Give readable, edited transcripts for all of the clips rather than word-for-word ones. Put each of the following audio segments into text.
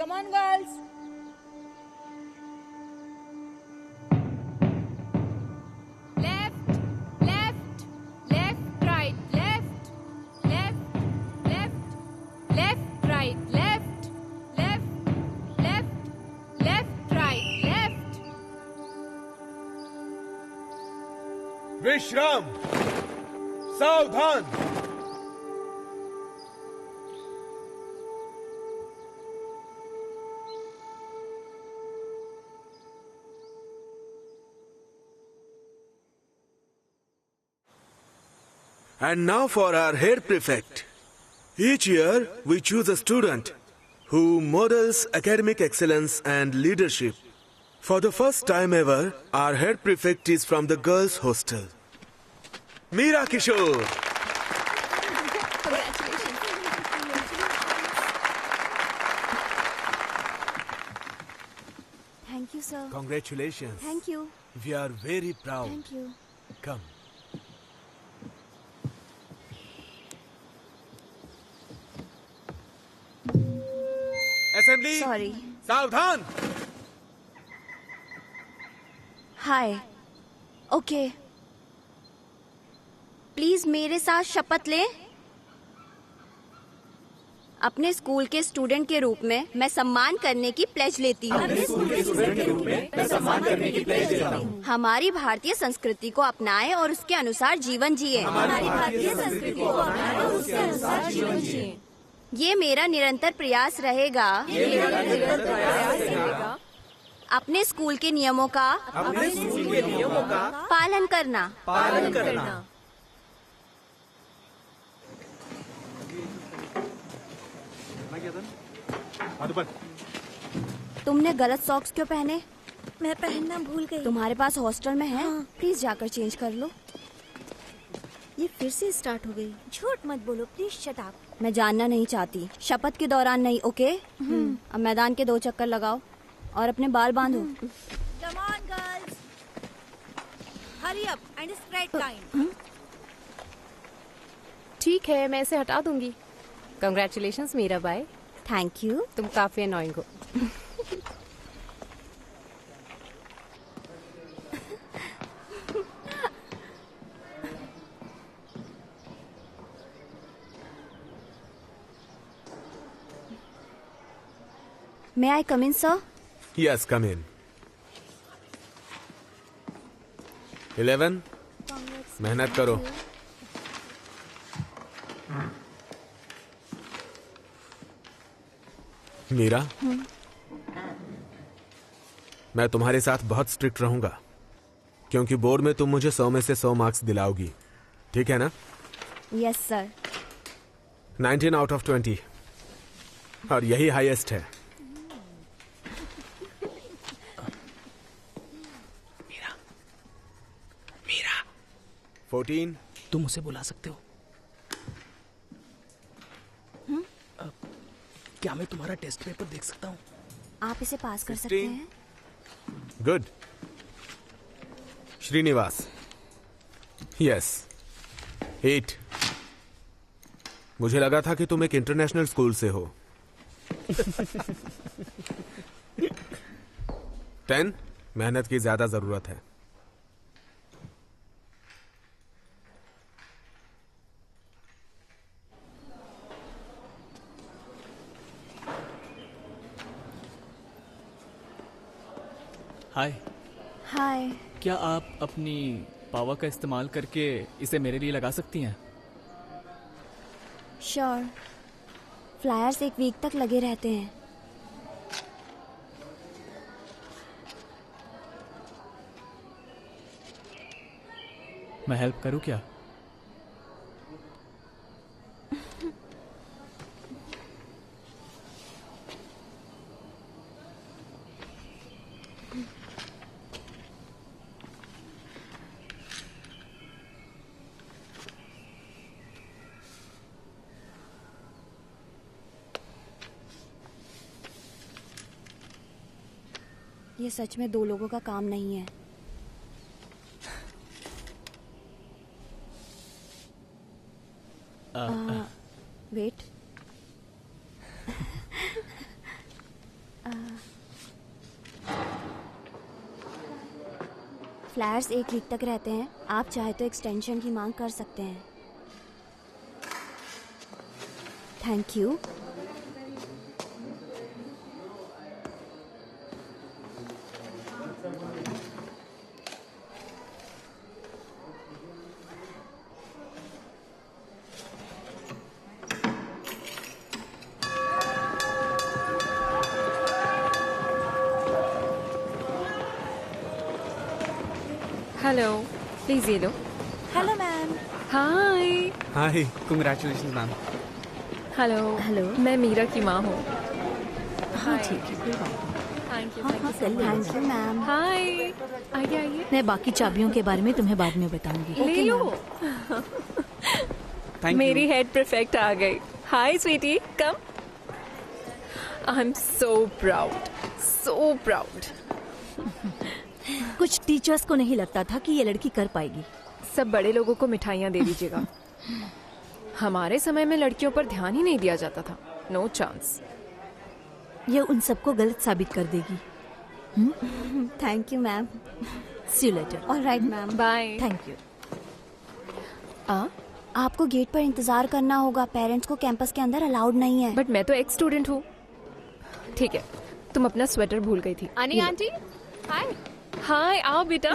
Come on, girls. विश्राम, सावधान। And now for our head prefect. Each year we choose a student who models academic excellence and leadership. For the first time ever, our head prefect is from the girls' hostel. Meera Kishore. Thank you, sir. Congratulations. Thank you. We are very proud. Thank you. Come. Assembly. Sorry. सावधान. हाय। Okay. Please मेरे साथ शपथ लें। अपने school के student के रूप में मैं सम्मान करने की प्लेज लेती हूँ। हमारी भारतीय संस्कृति को अपनाएं और उसके अनुसार जीवन जिए। ये मेरा निरंतर प्रयास रहेगा। अपने स्कूल के नियमों का पालन करना। तुमने गलत सॉक्स क्यों पहने? मैं पहनना भूल गई। तुम्हारे पास हॉस्टल में है? हाँ। प्लीज जाकर चेंज कर लो। ये फिर से स्टार्ट हो गई। झूठ मत बोलो प्लीज, शट अप। मैं जानना नहीं चाहती। शपथ के दौरान नहीं, ओके? अब मैदान के 2 चक्कर लगाओ और अपने बाल बांधो। Come on girls, hurry up and it's right time. ठीक है, मैं इसे हटा दूंगी। Congratulations Meera Bai. Thank you. तुम काफी अनोइंग हो। May I come in, sir? Yes, come in. 11. मेहनत करो। मीरा, मैं तुम्हारे साथ बहुत स्ट्रिक्ट रहूंगा क्योंकि बोर्ड में तुम मुझे 100 में से 100 मार्क्स दिलाओगी, ठीक है ना? Yes, sir. 19 out of 20 और यही हाईएस्ट है। मीरा 14. तुम उसे बुला सकते हो? क्या मैं तुम्हारा टेस्ट पेपर देख सकता हूँ? आप इसे पास कर सकते हैं। गुड। श्रीनिवास। यस। 8. मुझे लगा था कि तुम एक इंटरनेशनल स्कूल से हो। 10. मेहनत की ज्यादा जरूरत है। हाय। हाय। क्या आप अपनी पावर का इस्तेमाल करके इसे मेरे लिए लगा सकती हैं? श्योर। फ्लायर्स 1 वीक तक लगे रहते हैं। मैं हेल्प करूं क्या? ये सच में 2 लोगों का काम नहीं है। वेट। फ्लैट्स 1 वीक तक रहते हैं, आप चाहे तो एक्सटेंशन की मांग कर सकते हैं। Thank you. हेलो, प्लीज ये लो। Hello ma'am. Hi. Hi, congratulations ma'am. Hello. Hello. मैं मीरा की माँ हूँ। हाँ ठीक है, कोई बात थैंक यू, हाँ, थैंक यू हाँ, सो कर लो। Much. Thank you ma'am. Hi, आइए आइए, मैं बाकी चाबियों के बारे में तुम्हें बाद में बताऊंगी। ले लो। थैंक मेरी यू। हेड परफेक्ट आ गई। Hi sweetie, come. I am so proud, so proud. कुछ टीचर्स को नहीं लगता था कि ये लड़की कर पाएगी। सब बड़े लोगों को मिठाइयाँ दे दीजिएगा। हमारे समय में लड़कियों पर ध्यान ही नहीं दिया जाता था। No chance. ये उन सबको गलत साबित कर देगी। Thank you ma'am. See you later. Alright ma'am. Bye. Thank you. आपको गेट पर इंतजार करना होगा, पेरेंट्स को कैंपस के अंदर अलाउड नहीं है। बट मैं तो एक्स स्टूडेंट हूँ। ठीक है, तुम अपना स्वेटर भूल गई थी। अनी आंटी, हाय। हाय, आओ बेटा।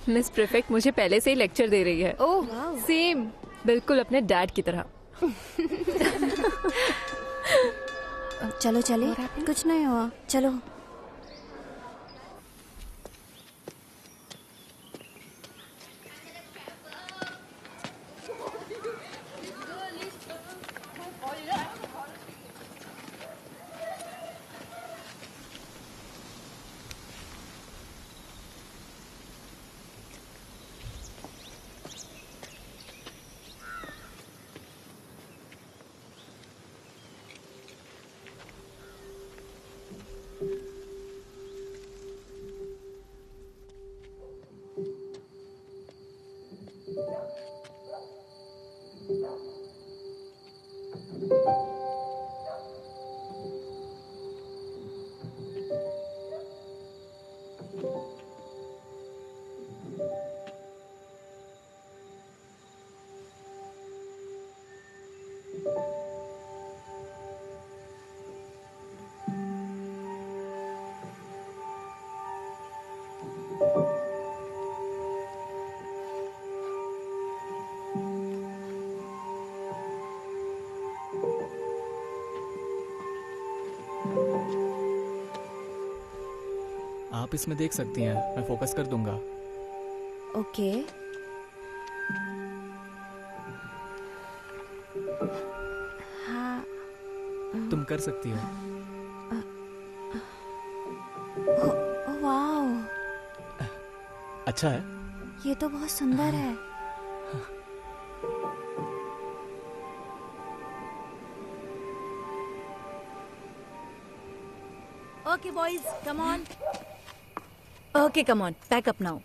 मिस प्रीफेक्ट मुझे पहले से ही लेक्चर दे रही है। ओह, सेम। बिल्कुल अपने डैड की तरह। चलो चले, कुछ नहीं हुआ, चलो। आप इसमें देख सकती हैं, मैं फोकस कर दूंगा। ओके। हाँ। तुम कर सकती हो। वाओ, अच्छा है। ये तो बहुत सुंदर है। Okay boys, come on. Okay come on, pack up now.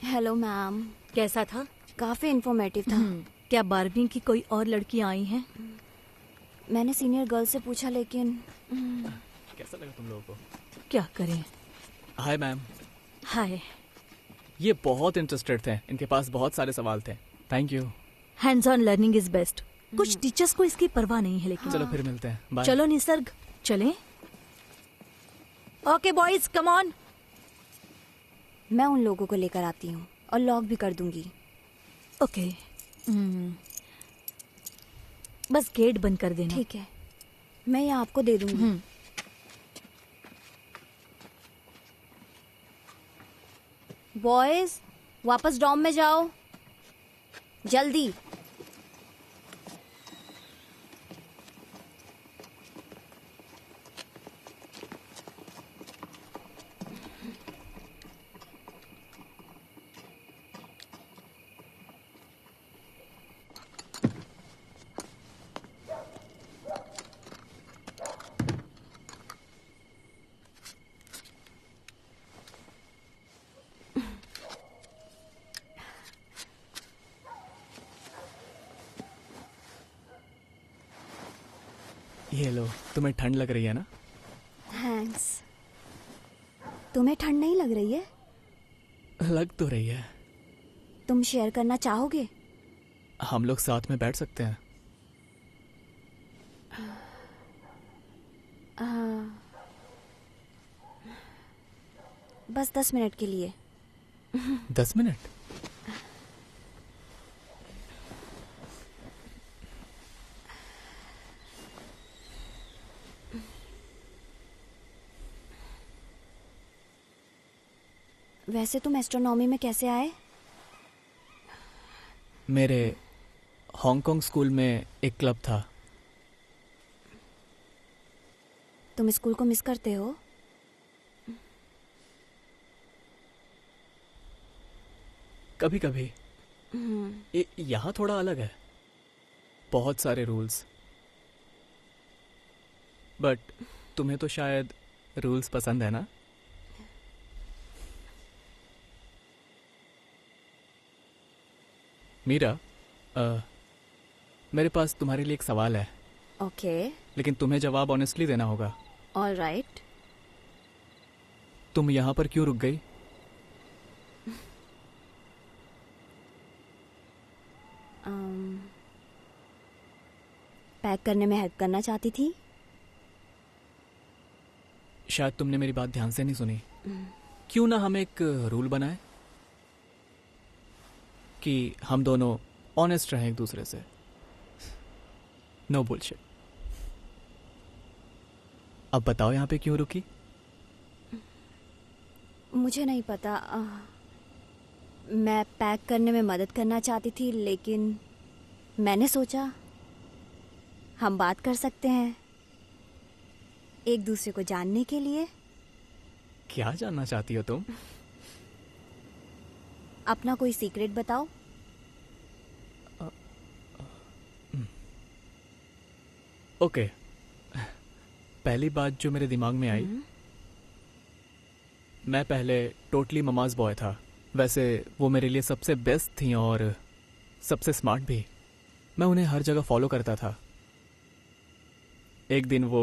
Hello ma'am. कैसा था? काफी इंफॉर्मेटिव था। क्या 12वीं की कोई और लड़कियां आई हैं? मैंने सीनियर गर्ल से पूछा, लेकिन कैसा लगा तुम लोगों को? क्या करें? Hi ma'am. हाय। ये बहुत इंटरेस्टेड थे, इनके पास बहुत सारे सवाल थे। Thank you. Hands on learning is best. कुछ टीचर्स को इसकी परवाह नहीं है, लेकिन चलो फिर मिलते हैं, बाय। चलो निसर्ग, चलें। Okay boys, come on. मैं उन लोगों को लेकर आती हूँ और लॉक भी कर दूंगी। ओके। बस गेट बंद कर देना। ठीक है, मैं ये आपको दे दूंगी। बॉयज, वापस डॉम में जाओ, जल्दी। ये लो, तुम्हें ठंड लग रही है ना? थैंक्स। तुम्हें ठंड नहीं लग रही है? लग तो रही है। तुम शेयर करना चाहोगे? हम लोग साथ में बैठ सकते हैं। बस 10 मिनट के लिए। 10 मिनट? वैसे तुम एस्ट्रोनॉमी में कैसे आए? मेरे हांगकांग स्कूल में एक क्लब था। तुम स्कूल को मिस करते हो? कभी कभी। यहाँ थोड़ा अलग है, बहुत सारे रूल्स। बट तुम्हें तो शायद रूल्स पसंद है ना? मीरा, मेरे पास तुम्हारे लिए एक सवाल है, ओके, लेकिन तुम्हें जवाब ऑनेस्टली देना होगा। All right. तुम यहाँ पर क्यों रुक गई? पैक करने में हेल्प करना चाहती थी। शायद तुमने मेरी बात ध्यान से नहीं सुनी। क्यों ना हम एक रूल बनाए कि हम दोनों ऑनेस्ट रहें एक दूसरे से। No bullshit. अब बताओ यहाँ पे क्यों रुकी? मुझे नहीं पता। मैं पैक करने में मदद करना चाहती थी, लेकिन मैंने सोचा हम बात कर सकते हैं एक दूसरे को जानने के लिए। क्या जानना चाहती हो तुम? अपना कोई सीक्रेट बताओ। ओके, पहली बात जो मेरे दिमाग में आई, मैं पहले टोटली ममाज बॉय था। वैसे वो मेरे लिए सबसे बेस्ट थी और सबसे स्मार्ट भी। मैं उन्हें हर जगह फॉलो करता था। एक दिन वो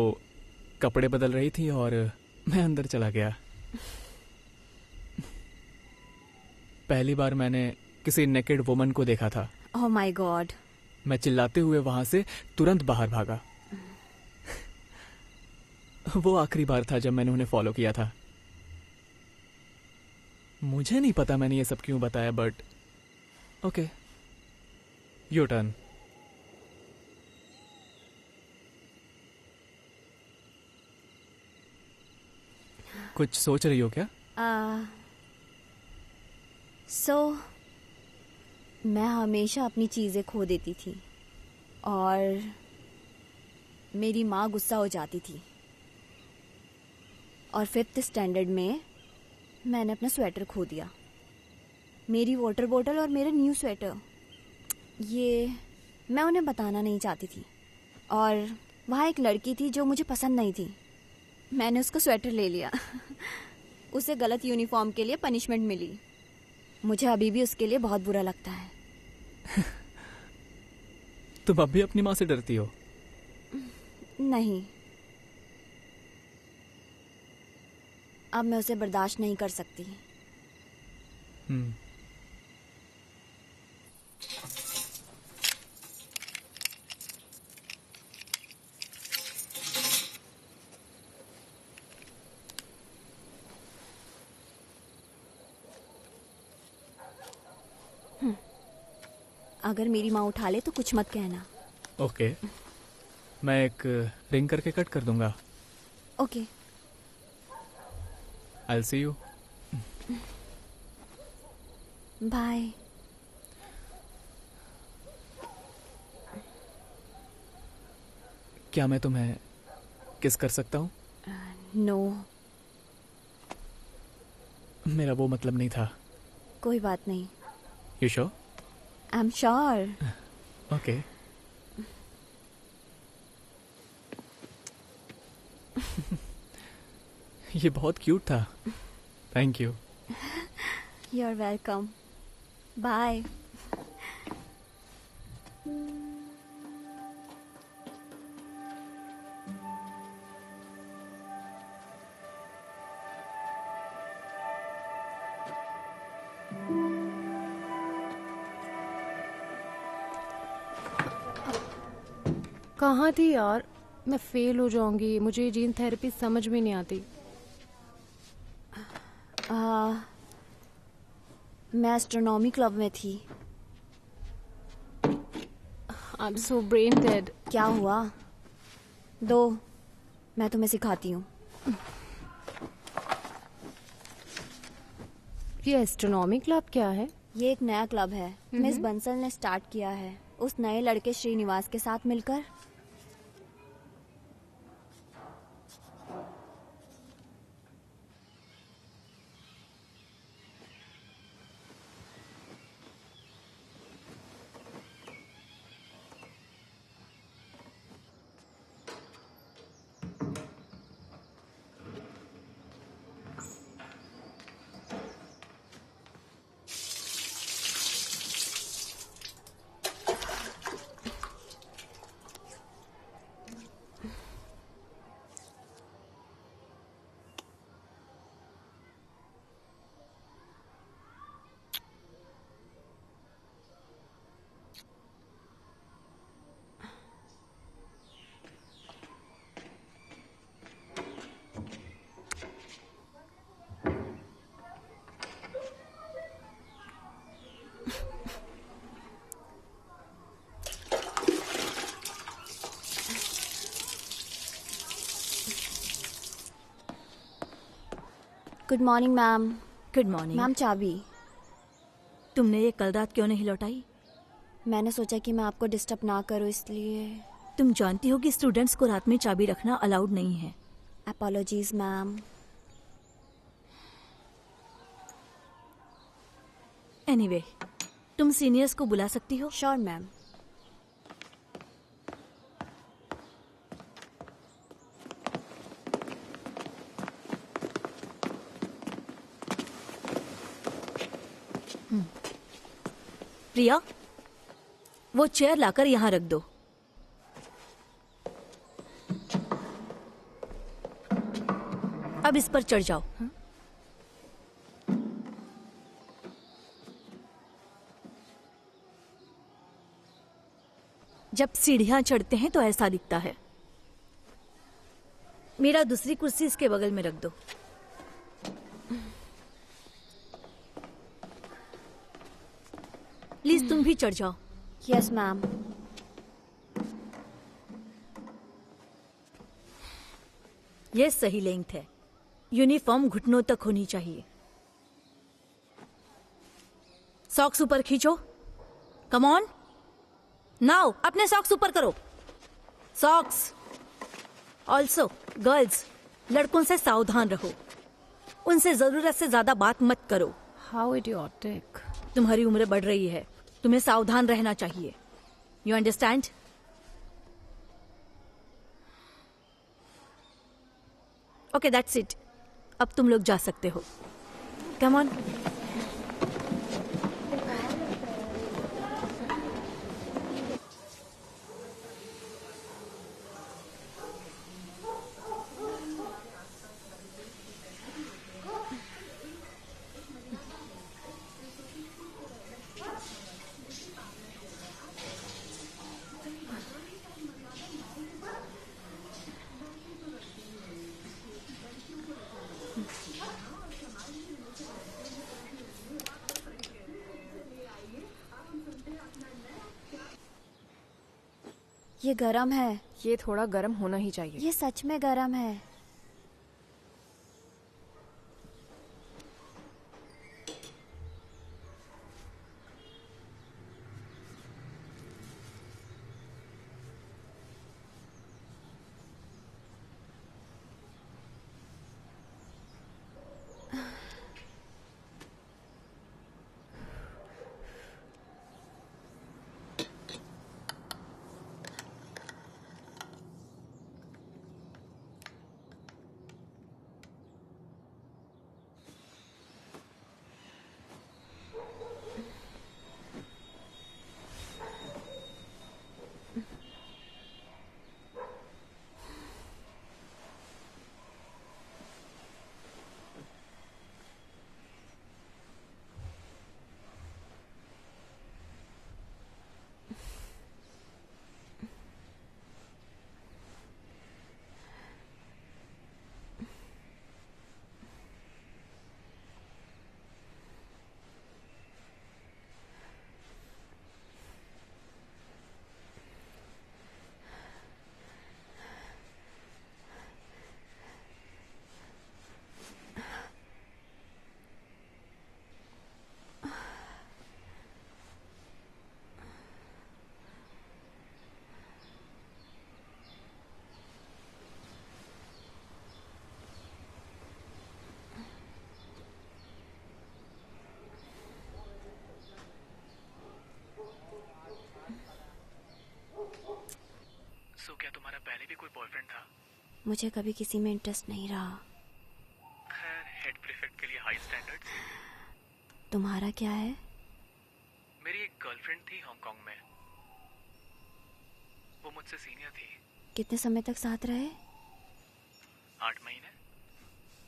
कपड़े बदल रही थी और मैं अंदर चला गया। पहली बार मैंने किसी नेकेड वुमन को देखा था। Oh my God. मैं चिल्लाते हुए वहां से तुरंत बाहर भागा। वो आखिरी बार था जब मैंने उन्हें फॉलो किया था। मुझे नहीं पता मैंने ये सब क्यों बताया, बट ओके, योर टर्न। कुछ सोच रही हो क्या? मैं हमेशा अपनी चीज़ें खो देती थी और मेरी माँ गुस्सा हो जाती थी। और 5th स्टैंडर्ड में मैंने अपना स्वेटर खो दिया, मेरी वाटर बोतल और मेरा न्यू स्वेटर। ये मैं उन्हें बताना नहीं चाहती थी। और वहाँ एक लड़की थी जो मुझे पसंद नहीं थी। मैंने उसका स्वेटर ले लिया। उसे गलत यूनिफॉर्म के लिए पनिशमेंट मिली। मुझे अभी भी उसके लिए बहुत बुरा लगता है। तुम अब भी अपनी माँ से डरती हो? नहीं, अब मैं उसे बर्दाश्त नहीं कर सकती। अगर मेरी माँ उठा ले तो कुछ मत कहना। ओके, मैं एक रिंग करके कट कर दूंगा। Okay. I'll see you. Bye. क्या मैं तुम्हें किस कर सकता हूँ? नो। मेरा वो मतलब नहीं था। कोई बात नहीं। You sure? I'm sure. Okay. ये बहुत क्यूट था। Thank you. You're welcome. Bye. कहाँ थी यार? मैं फेल हो जाऊंगी, मुझे जीन थेरेपी समझ में नहीं आती। मैं एस्ट्रोनॉमी क्लब में थी। आई एम सो ब्रेन डेड। क्या हुआ? दो, मैं तुम्हें सिखाती हूँ। ये एस्ट्रोनॉमी क्लब क्या है? ये एक नया क्लब है, मिस बंसल ने स्टार्ट किया है उस नए लड़के श्रीनिवास के साथ मिलकर। Good morning ma'am. Good morning. Ma'am चाबी। तुमने ये कल रात क्यों नहीं लौटाई? मैंने सोचा कि मैं आपको डिस्टर्ब ना करूं इसलिए। तुम जानती हो कि स्टूडेंट्स को रात में चाबी रखना अलाउड नहीं है। Apologies ma'am. एनीवे, तुम सीनियर्स को बुला सकती हो। Sure ma'am. प्रिया, वो चेयर लाकर यहाँ रख दो। अब इस पर चढ़ जाओ। जब सीढ़ियां चढ़ते हैं तो ऐसा दिखता है। मेरा दूसरी कुर्सी इसके बगल में रख दो। प्लीज तुम भी चढ़ जाओ। Yes ma'am. ये सही लेंथ है। यूनिफॉर्म घुटनों तक होनी चाहिए। सॉक्स ऊपर खींचो। कम ऑन नाउ, अपने सॉक्स ऊपर करो। सॉक्स। ऑल्सो गर्ल्स, लड़कों से सावधान रहो। उनसे जरूरत से ज्यादा बात मत करो। How idiotic. तुम्हारी उम्र बढ़ रही है, तुम्हें सावधान रहना चाहिए। You understand? Okay, that's it. अब तुम लोग जा सकते हो। Come on. ये गरम है। ये थोड़ा गर्म होना ही चाहिए। ये सच में गरम है। क्या तुम्हारा पहले भी कोई बॉयफ्रेंड था? मुझे कभी किसी में इंटरेस्ट नहीं रहा। खैर, हेड प्रीफेक्ट के लिए हाई स्टैंडर्ड्स। तुम्हारा क्या है? मेरी एक गर्लफ्रेंड थी हांगकांग में। वो मुझसे सीनियर थी। कितने समय तक साथ रहे? 8 महीने।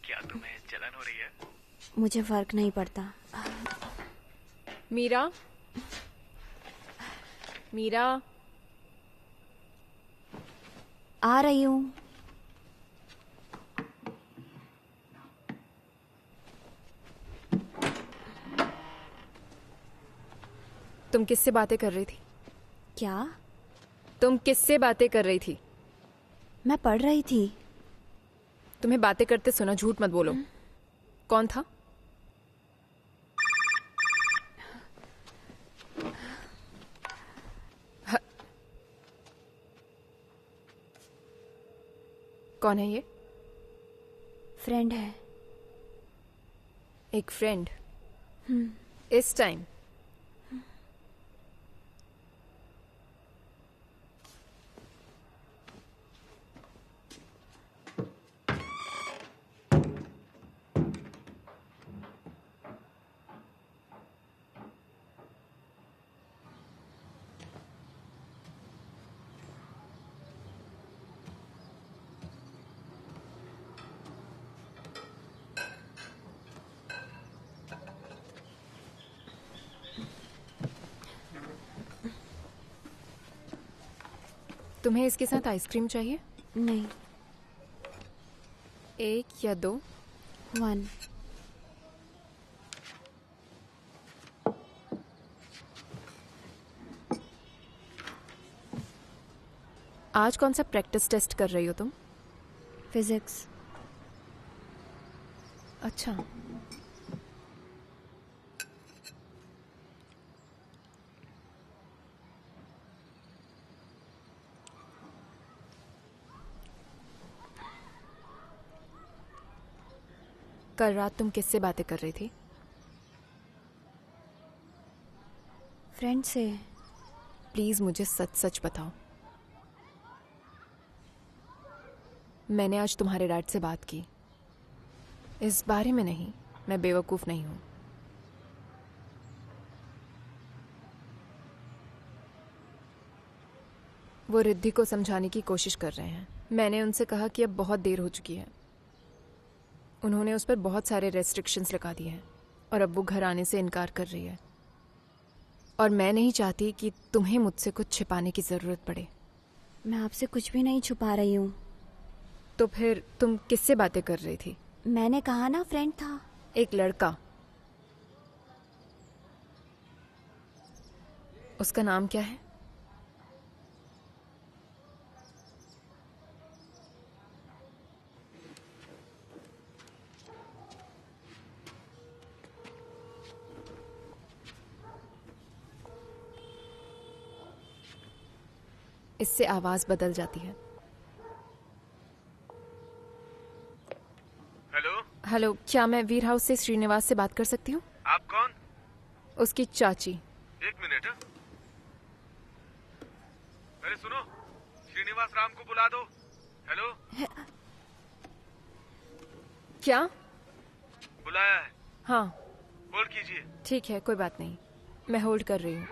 क्या तुम्हें जलन हो रही है? मुझे फर्क नहीं पड़ता। मीरा, मीरा, आ रही हूँ। तुम किससे बातें कर रही थी? क्या? तुम किससे बातें कर रही थी? मैं पढ़ रही थी। तुम्हें बातें करते सुना, झूठ मत बोलो। कौन था? कौन है ये? फ्रेंड है। एक फ्रेंड? इस टाइम? तुम्हें इसके साथ आइसक्रीम चाहिए? नहीं। 1 या 2? 1। आज कौन सा प्रैक्टिस टेस्ट कर रही हो तुम? फिजिक्स। अच्छा। कल रात तुम किससे बातें कर रही थी? फ्रेंड से। प्लीज मुझे सच सच बताओ। मैंने आज तुम्हारे डैड से बात की। इस बारे में नहीं, मैं बेवकूफ नहीं हूं। वो रिद्धि को समझाने की कोशिश कर रहे हैं। मैंने उनसे कहा कि अब बहुत देर हो चुकी है। उन्होंने उस पर बहुत सारे रेस्ट्रिक्शंस लगा दिए हैं और अब वो घर आने से इनकार कर रही है। और मैं नहीं चाहती कि तुम्हें मुझसे कुछ छिपाने की जरूरत पड़े। मैं आपसे कुछ भी नहीं छुपा रही हूँ। तो फिर तुम किससे बातें कर रही थी? मैंने कहा ना, फ्रेंड था। एक लड़का। उसका नाम क्या है? इससे आवाज बदल जाती है। हेलो। हेलो, क्या मैं वीर हाउस से श्रीनिवास से बात कर सकती हूँ? आप कौन? उसकी चाची। 1 मिनट। अरे सुनो, श्रीनिवास राम को बुला दो। हेलो। क्या? बुलाया है। हाँ होल्ड कीजिए। ठीक है, कोई बात नहीं, मैं होल्ड कर रही हूँ।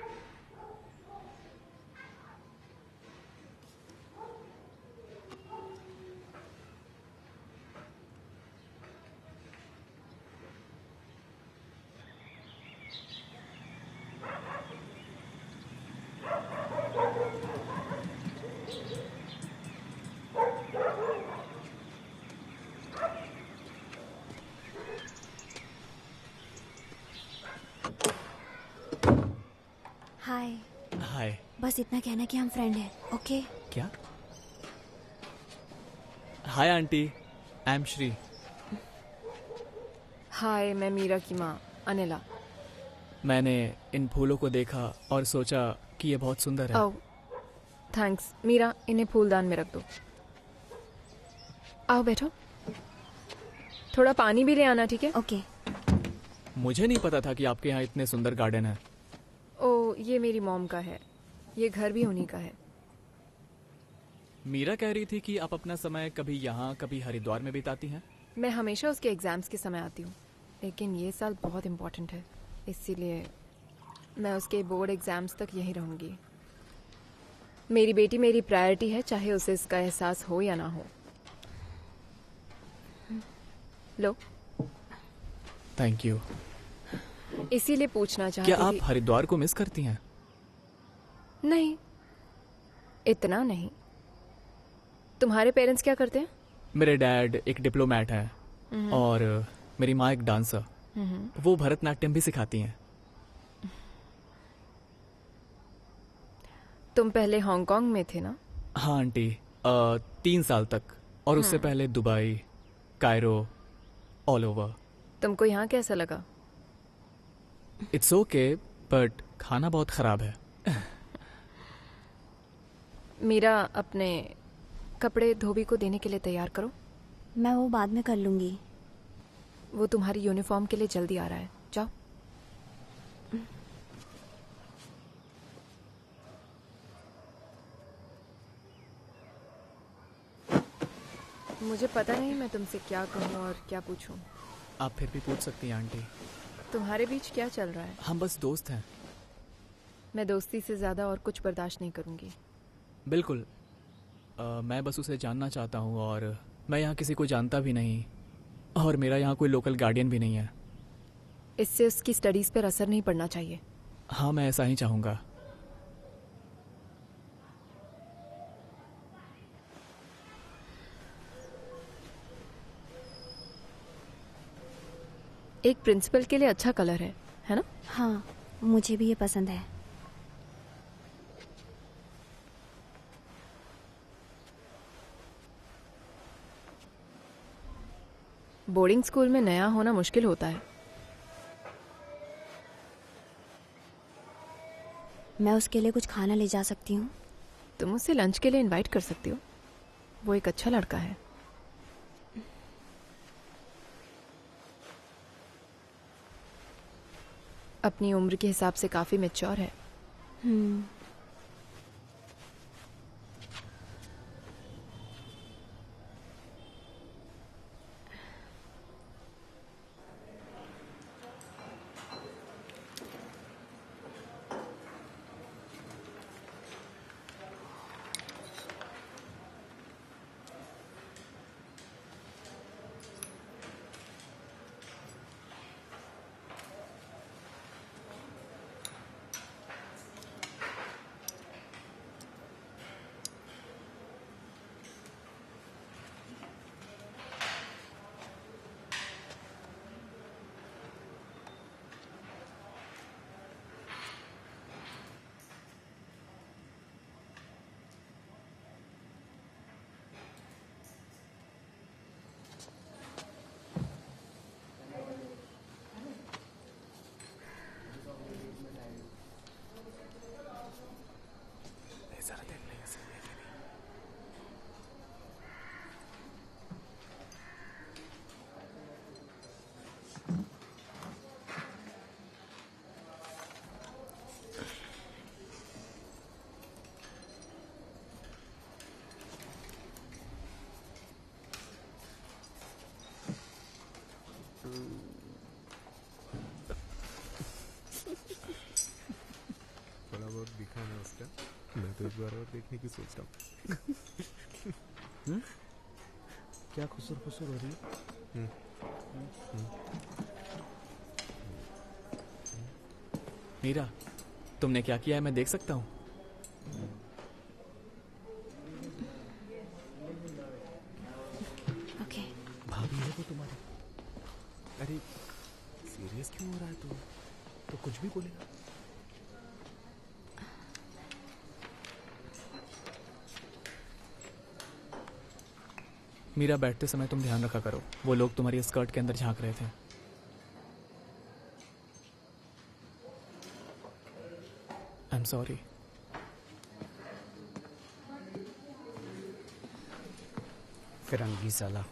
हाय। हाय। बस इतना कहना कि हम फ्रेंड हैं, ओके? क्या? Hi aunty, I am Shri. Hi, मैं मीरा की माँ अनिला। मैंने इन फूलों को देखा और सोचा कि ये बहुत सुंदर है। ओह थैंक्स। मीरा, इन्हें फूलदान में रख दो। आओ बैठो। थोड़ा पानी भी ले आना, ठीक है? ओके। मुझे नहीं पता था कि आपके यहाँ इतने सुंदर गार्डन है। ओह, ये मेरी मॉम का है। ये घर भी उन्हीं का है। मीरा कह रही थी कि आप अपना समय कभी यहाँ कभी हरिद्वार में बिताती हैं। मैं हमेशा उसके एग्ज़ाम्स के समय आती हूँ, लेकिन ये साल बहुत इम्पोर्टेंट है, इसीलिए मैं उसके बोर्ड एग्ज़ाम्स तक यहीं रहूँगी। मेरी बेटी मेरी प्रायोरिटी है, चाहे उसे इसका एहसास हो या ना हो। लो, थैंक यू। इसीलिए पूछना चाहती क्या आप थी। हरिद्वार को मिस करती हैं? नहीं, इतना नहीं। तुम्हारे पेरेंट्स क्या करते हैं? मेरे डैड एक डिप्लोमेट है और मेरी माँ एक डांसर। वो भरतनाट्यम भी सिखाती हैं। तुम पहले हांगकांग में थे ना? हाँ आंटी, 3 साल तक, और उससे पहले दुबई, कायरो, ऑल ओवर। तुमको यहाँ कैसा लगा? इट्स ओके, बट खाना बहुत खराब है। मीरा, अपने कपड़े धोबी को देने के लिए तैयार करो। मैं वो बाद में कर लूँगी। वो तुम्हारी यूनिफॉर्म के लिए जल्दी आ रहा है, जाओ। मुझे पता नहीं मैं तुमसे क्या कहूँ और क्या पूछूं। आप फिर भी पूछ सकती हैं आंटी। तुम्हारे बीच क्या चल रहा है? हम बस दोस्त हैं। मैं दोस्ती से ज़्यादा और कुछ बर्दाश्त नहीं करूँगी। बिल्कुल। मैं बस उसे जानना चाहता हूँ, और मैं यहाँ किसी को जानता भी नहीं, और मेरा यहाँ कोई लोकल गार्डियन भी नहीं है। इससे उसकी स्टडीज़ पर असर नहीं पड़ना चाहिए। हाँ, मैं ऐसा ही चाहूँगा। एक प्रिंसिपल के लिए अच्छा कलर है ना? हाँ, मुझे भी ये पसंद है। बोर्डिंग स्कूल में नया होना मुश्किल होता है। मैं उसके लिए कुछ खाना ले जा सकती हूँ? तुम उसे लंच के लिए इनवाइट कर सकती हो। वो एक अच्छा लड़का है। अपनी उम्र के हिसाब से काफी मैच्योर है। थोड़ा बहुत दिखा ना उसका। मैं तो एक बार और देखने की सोच रहा हूँ। क्या खुसर खुसर हो रही है? मीरा, तुमने क्या किया है, मैं देख सकता हूँ? ओके। भाभी है वो तुम्हारी? अरे सीरियस क्यों हो रहा है तू? तो कुछ भी बोलेगा। मीरा, बैठते समय तुम ध्यान रखा करो, वो लोग तुम्हारी स्कर्ट के अंदर झांक रहे थे। I am sorry. फिरंगी साला।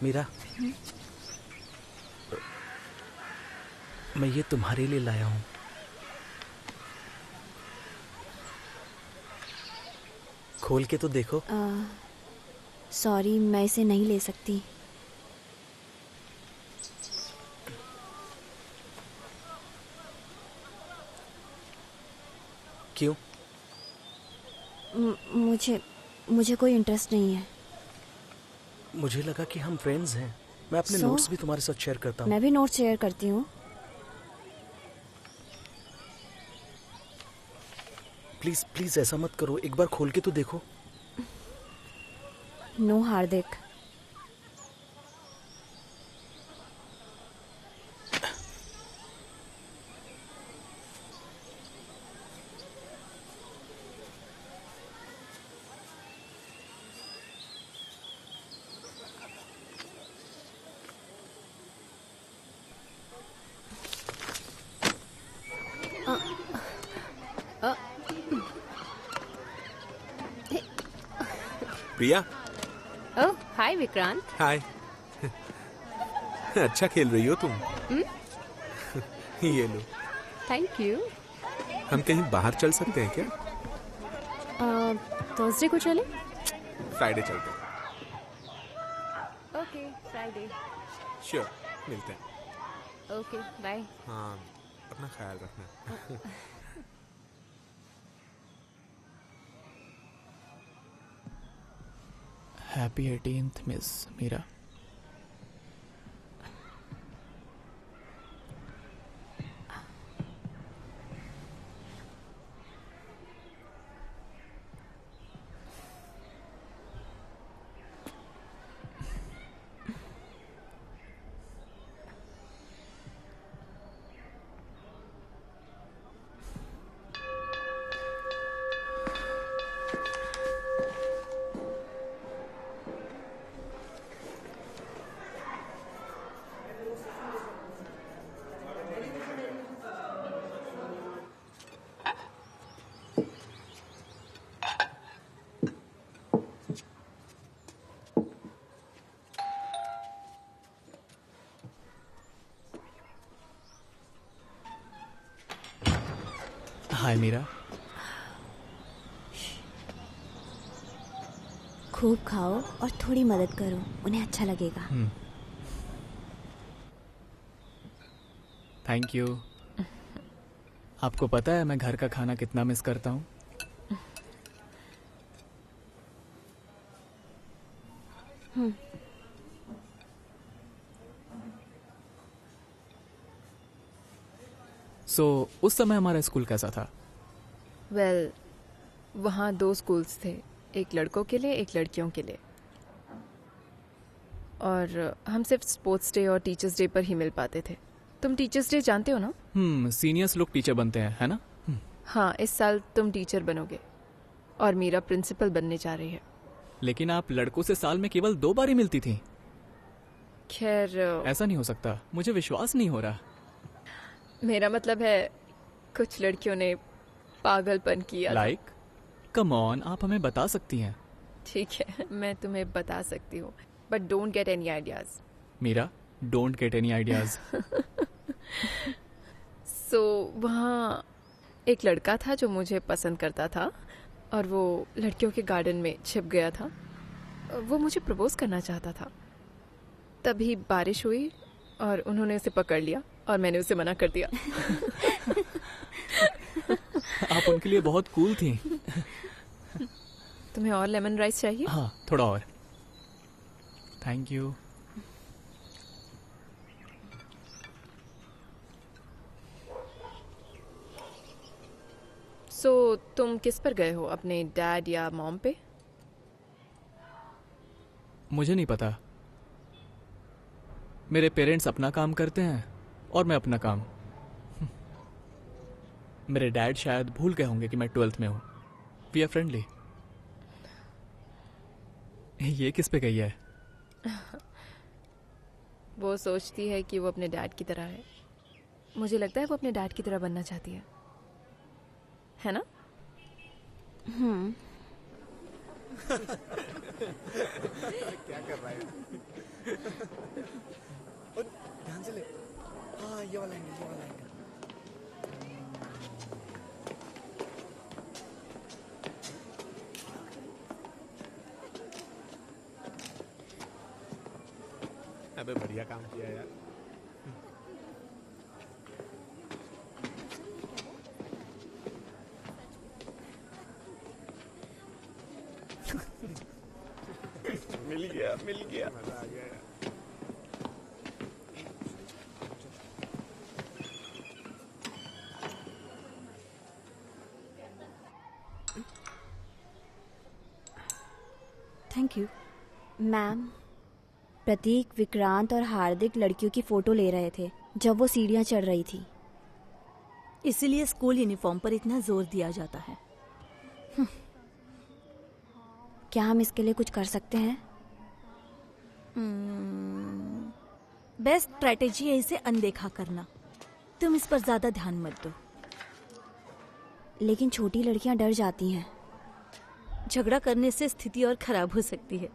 मीरा, मैं ये तुम्हारे लिए लाया हूँ। खोल के तो देखो। सॉरी, मैं इसे नहीं ले सकती। क्यों? मुझे कोई इंटरेस्ट नहीं है। मुझे लगा कि हम फ्रेंड्स हैं। मैं अपने नोट्स भी तुम्हारे साथ शेयर करता हूँ। मैं भी नोट्स शेयर करती हूँ। प्लीज प्लीज ऐसा मत करो, एक बार खोल के तो देखो। नो हार्दिक, प्रिया, ओह हाय विक्रांत। हाय। अच्छा खेल रही हो तुम। ये लो। Thank you. हम कहीं बाहर चल सकते हैं क्या? थर्सडे को चले? फ्राइडे चलते हैं। Okay Friday. श्योर, मिलते हैं। Okay bye. हाँ, अपना ख्याल रखना। Happy 18th miss Meera. Hi Meera. खूब खाओ और थोड़ी मदद करो, उन्हें अच्छा लगेगा। Thank you. आपको पता है मैं घर का खाना कितना मिस करता हूँ? सो उस समय हमारा स्कूल कैसा था? वेल, वहाँ 2 स्कूल्स थे, एक लड़कों के लिए एक लड़कियों के लिए, और हम सिर्फ स्पोर्ट्स डे और टीचर्स डे पर ही मिल पाते थे। तुम टीचर्स डे जानते हो ना? सीनियर्स लोग टीचर बनते हैं, है ना? हाँ, इस साल तुम टीचर बनोगे और मीरा प्रिंसिपल बनने जा रही है। लेकिन आप लड़कों से साल में केवल 2 बार ही मिलती थी। खैर, ऐसा नहीं हो सकता, मुझे विश्वास नहीं हो रहा। मेरा मतलब है कुछ लड़कियों ने पागलपन किया। लाइक कम ऑन, आप हमें बता सकती हैं। ठीक है, मैं तुम्हें बता सकती हूँ, but don't get any ideas. Meera, don't get any ideas. So वहाँ एक लड़का था जो मुझे पसंद करता था और वो लड़कियों के गार्डन में छिप गया था। वो मुझे प्रपोज करना चाहता था। तभी बारिश हुई और उन्होंने उसे पकड़ लिया और मैंने उसे मना कर दिया। आप उनके लिए बहुत कूल थी। तुम्हें और लेमन राइस चाहिए? हाँ, थोड़ा और। Thank you. सो तुम किस पर गए हो, अपने डैड या मॉम पे? मुझे नहीं पता। मेरे पेरेंट्स अपना काम करते हैं और मैं अपना काम। मेरे डैड शायद भूल गए होंगे कि मैं 12th में हूँ। We are friendly. ये किस पे गई है? वो सोचती है कि वो अपने डैड की तरह है। मुझे लगता है वो अपने डैड की तरह बनना चाहती है ना? क्या कर रहा है? ध्यान से ले। हाँ ये वाला एंगल, ये वाला एंगल। अबे बढ़िया काम किया यार। मिल गया मजा आ गया यार। Thank you. मैम, प्रतीक, विक्रांत और हार्दिक लड़कियों की फोटो ले रहे थे जब वो सीढ़ियाँ चढ़ रही थी। इसीलिए स्कूल यूनिफॉर्म पर इतना जोर दिया जाता है। क्या हम इसके लिए कुछ कर सकते हैं? बेस्ट स्ट्रैटेजी है इसे अनदेखा करना। तुम इस पर ज्यादा ध्यान मत दो। लेकिन छोटी लड़कियां डर जाती हैं। झगड़ा करने से स्थिति और खराब हो सकती है।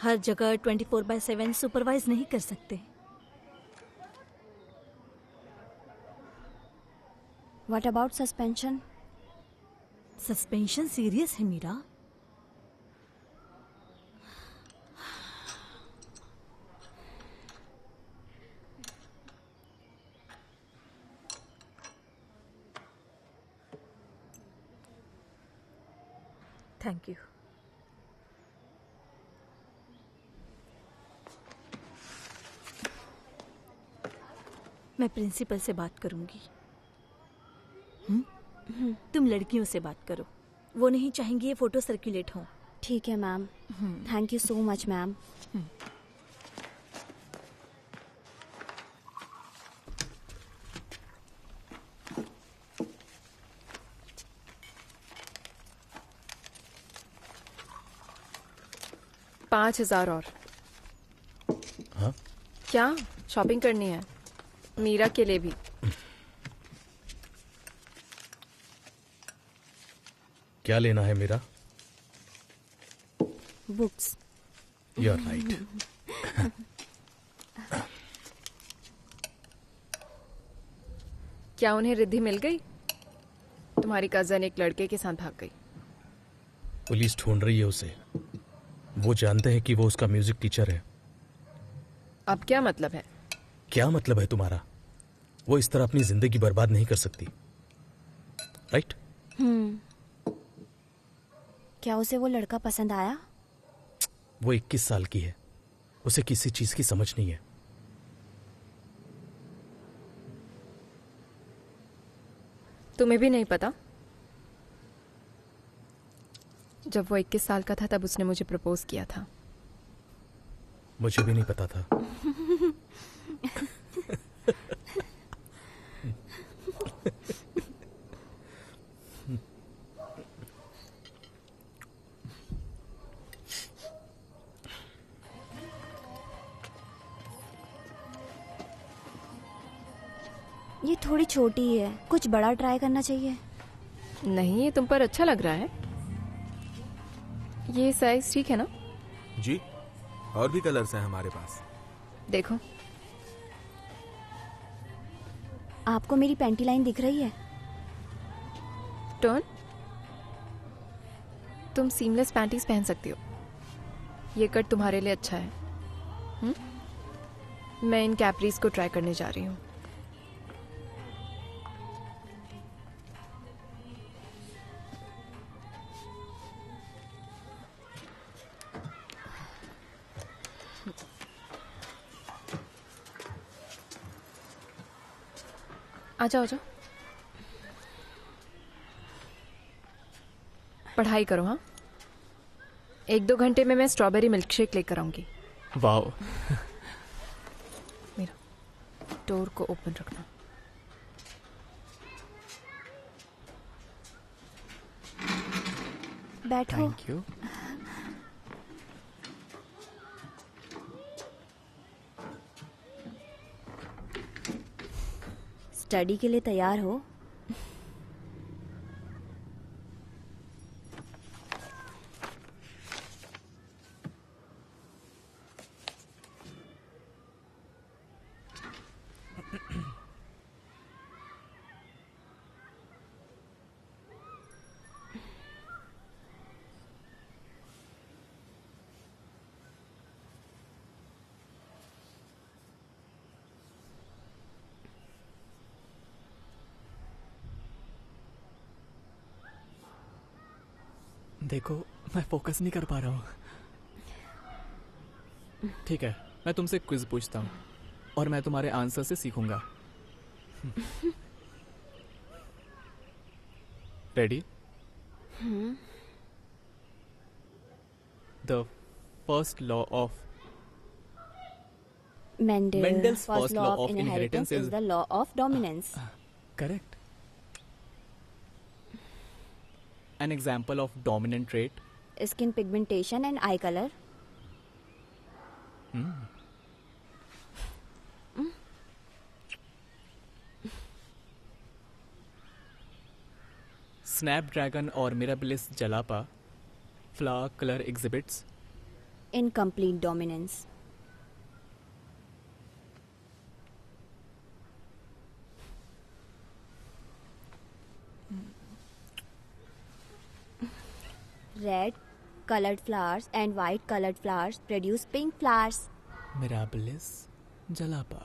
हर जगह 24/7 सुपरवाइज नहीं कर सकते। What about suspension? Suspension serious है मीरा। Thank you. मैं प्रिंसिपल से बात करूंगी। तुम लड़कियों से बात करो। वो नहीं चाहेंगी ये फोटो सर्कुलेट हो। ठीक है ma'am. Thank you so much ma'am. $5,000 और। हाँ? क्या शॉपिंग करनी है? मीरा के लिए भी। क्या लेना है मेरा? बुक्स। You are right. क्या उन्हें रिद्धि मिल गई? तुम्हारी कजन एक लड़के के साथ भाग गई। पुलिस ढूंढ रही है उसे। वो जानते हैं कि वो उसका म्यूजिक टीचर है। अब क्या मतलब है? क्या मतलब है तुम्हारा? वो इस तरह अपनी जिंदगी बर्बाद नहीं कर सकती, राइट? क्या उसे वो लड़का पसंद आया? वो 21 साल की है, उसे किसी चीज की समझ नहीं है। तुम्हें भी नहीं पता? जब वो 21 साल का था तब उसने मुझे प्रपोज किया था। मुझे भी नहीं पता था। ये थोड़ी छोटी है, कुछ बड़ा ट्राई करना चाहिए। नहीं, ये तुम पर अच्छा लग रहा है। ये साइज ठीक है ना? जी, और भी कलर्स हैं हमारे पास। देखो। आपको मेरी पैंटी लाइन दिख रही है? टर्न। तुम सीमलेस पैंटीज पहन सकती हो। ये कट तुम्हारे लिए अच्छा है। मैं इन कैप्रीज को ट्राई करने जा रही हूँ। आजा आजा। पढ़ाई करो। हाँ, 1-2 घंटे में मैं स्ट्रॉबेरी मिल्कशेक लेकर आऊंगी। वाओ। मेरा डोर को ओपन रखना। बैठो। Thank you. स्टडी के लिए तैयार हो? देखो, मैं फोकस नहीं कर पा रहा हूँ। ठीक है, मैं तुमसे क्विज पूछता हूँ और मैं तुम्हारे आंसर से सीखूंगा। Ready? The first law of Mendel's first first law of inheritance is the law of dominance. correct. An example of dominant trait. Skin pigmentation and eye color. Snapdragon or Mirabilis jalapa flower color exhibits. Incomplete dominance. Red colored flowers and white colored flowers produce pink flowers. Mirabilis jalapa.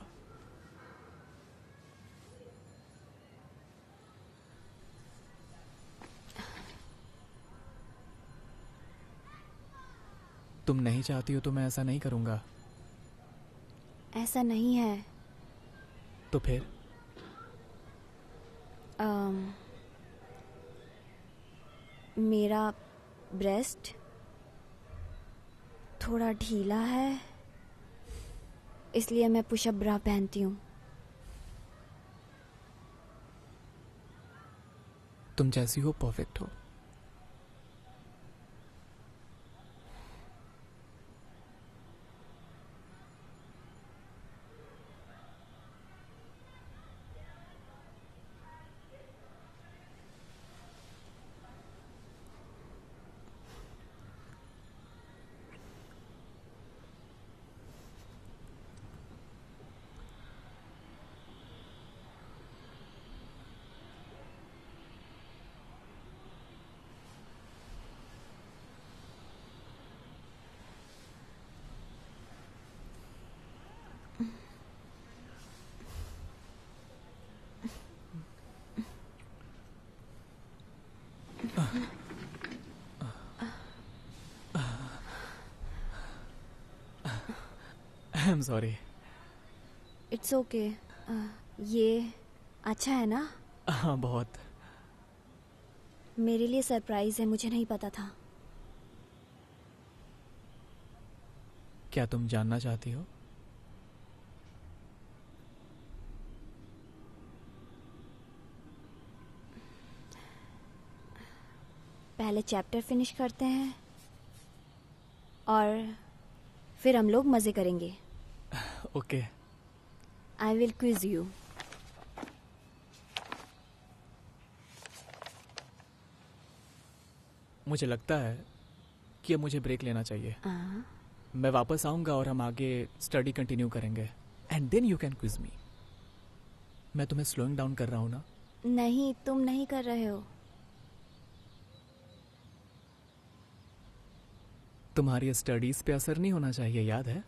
तुम नहीं चाहती हो तो मैं ऐसा नहीं करूंगा। ऐसा नहीं है। तो फिर? मेरा ब्रेस्ट थोड़ा ढीला है, इसलिए मैं पुशअप ब्रा पहनती हूँ। तुम जैसी हो परफेक्ट हो। I am sorry. It's okay. ये अच्छा है ना? हाँ, बहुत। मेरे लिए सरप्राइज है, मुझे नहीं पता था। क्या तुम जानना चाहती हो? पहले चैप्टर फिनिश करते हैं और फिर हम लोग मजे करेंगे। Okay. I will quiz you. मुझे लगता है कि अब मुझे ब्रेक लेना चाहिए। मैं वापस आऊंगा और हम आगे स्टडी कंटिन्यू करेंगे and then you can quiz me. मैं तुम्हें स्लोइंग डाउन कर रहा हूं ना? नहीं, तुम नहीं कर रहे हो। तुम्हारी स्टडीज पे असर नहीं होना चाहिए, याद है?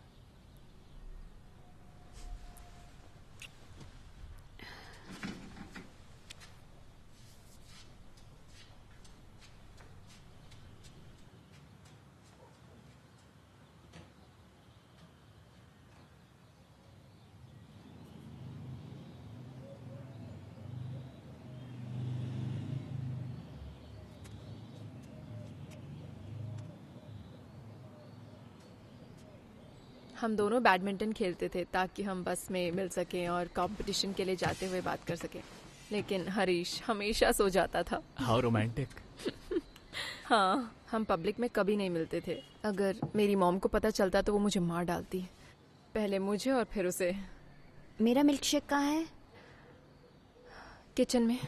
हम दोनों बैडमिंटन खेलते थे ताकि हम बस में मिल सकें और कंपटीशन के लिए जाते हुए बात कर सकें, लेकिन हरीश हमेशा सो जाता था। How romantic. हाँ, हम पब्लिक में कभी नहीं मिलते थे। अगर मेरी मॉम को पता चलता तो वो मुझे मार डालती, पहले मुझे और फिर उसे। मेरा मिल्क शेक कहाँ है? किचन में।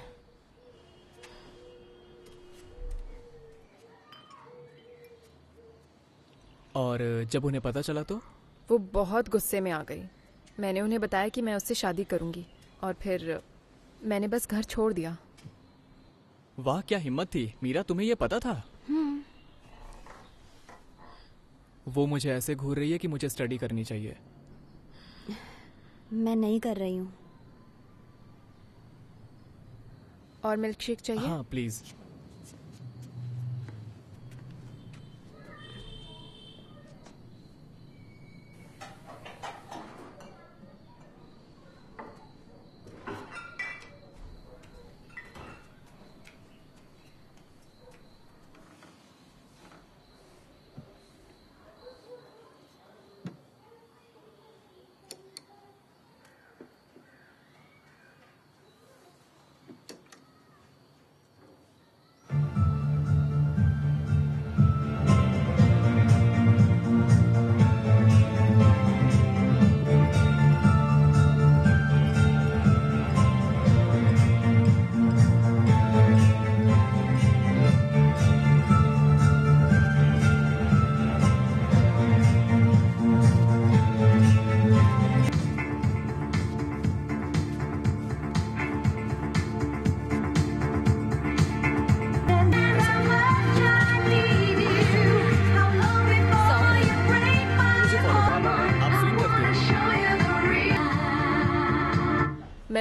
और जब उन्हें पता चला तो? वो बहुत गुस्से में आ गई। मैंने उन्हें बताया कि मैं उससे शादी करूंगी और फिर मैंने बस घर छोड़ दिया। वाह, क्या हिम्मत थी मीरा, तुम्हें यह पता था? वो मुझे ऐसे घूर रही है कि मुझे स्टडी करनी चाहिए। मैं नहीं कर रही हूँ। और मिल्क शेक चाहिए? हाँ प्लीज।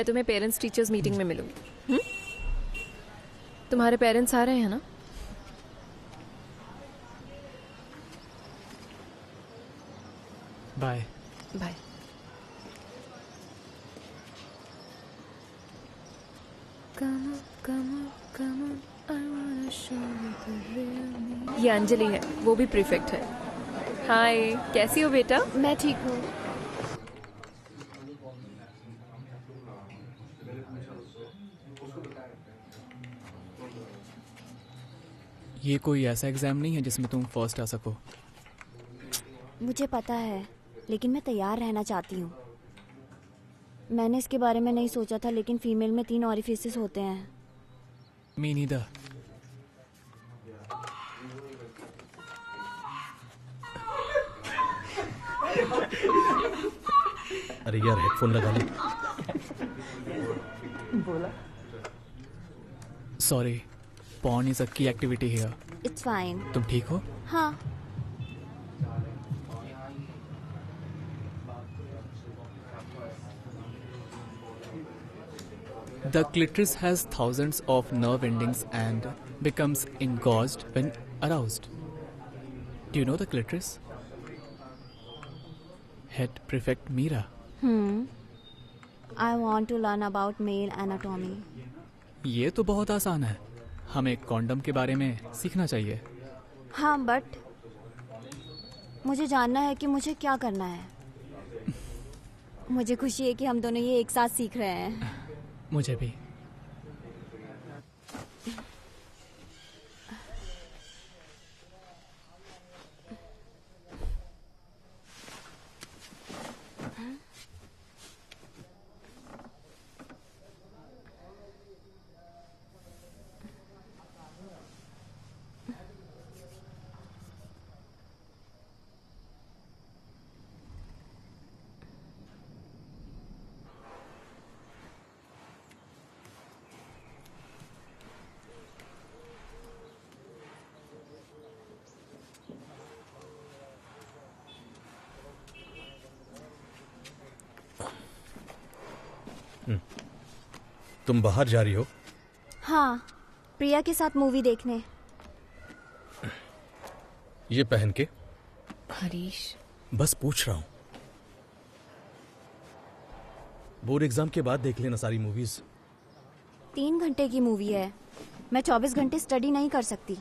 मैं तुम्हें पेरेंट्स टीचर्स मीटिंग में मिलूंगी। तुम्हारे पेरेंट्स आ रहे हैं ना? बाय। बाय। ये अंजलि है, वो भी प्रीफेक्ट है। हाय, कैसी हो बेटा? मैं ठीक हूँ। ये कोई ऐसा एग्जाम नहीं है जिसमें तुम फर्स्ट आ सको। मुझे पता है, लेकिन मैं तैयार रहना चाहती हूँ। मैंने इसके बारे में नहीं सोचा था, लेकिन फीमेल में 3 ऑरिफिसेस होते हैं। मी नीदर। अरे यार, हेडफोन लगा ले। सॉरी, पॉर्न इज अ की एक्टिविटी हियर। It's fine. तुम ठीक हो? हाँ। The clitoris has thousands of nerve endings and becomes engorged when aroused. Do you know the clitoris? Head Prefect Meera. I want to learn about male anatomy. ये तो बहुत आसान है। हमें कॉन्डम के बारे में सीखना चाहिए। हाँ, बट मुझे जानना है कि मुझे क्या करना है। मुझे खुशी है कि हम दोनों ये एक साथ सीख रहे हैं। मुझे भी। तुम बाहर जा रही हो? हाँ, प्रिया के साथ मूवी देखने। ये पहन के? हरीश, बस पूछ रहा हूं। बोर्ड एग्जाम के बाद देख लेना सारी मूवीज। 3 घंटे की मूवी है। मैं 24 घंटे स्टडी नहीं कर सकती।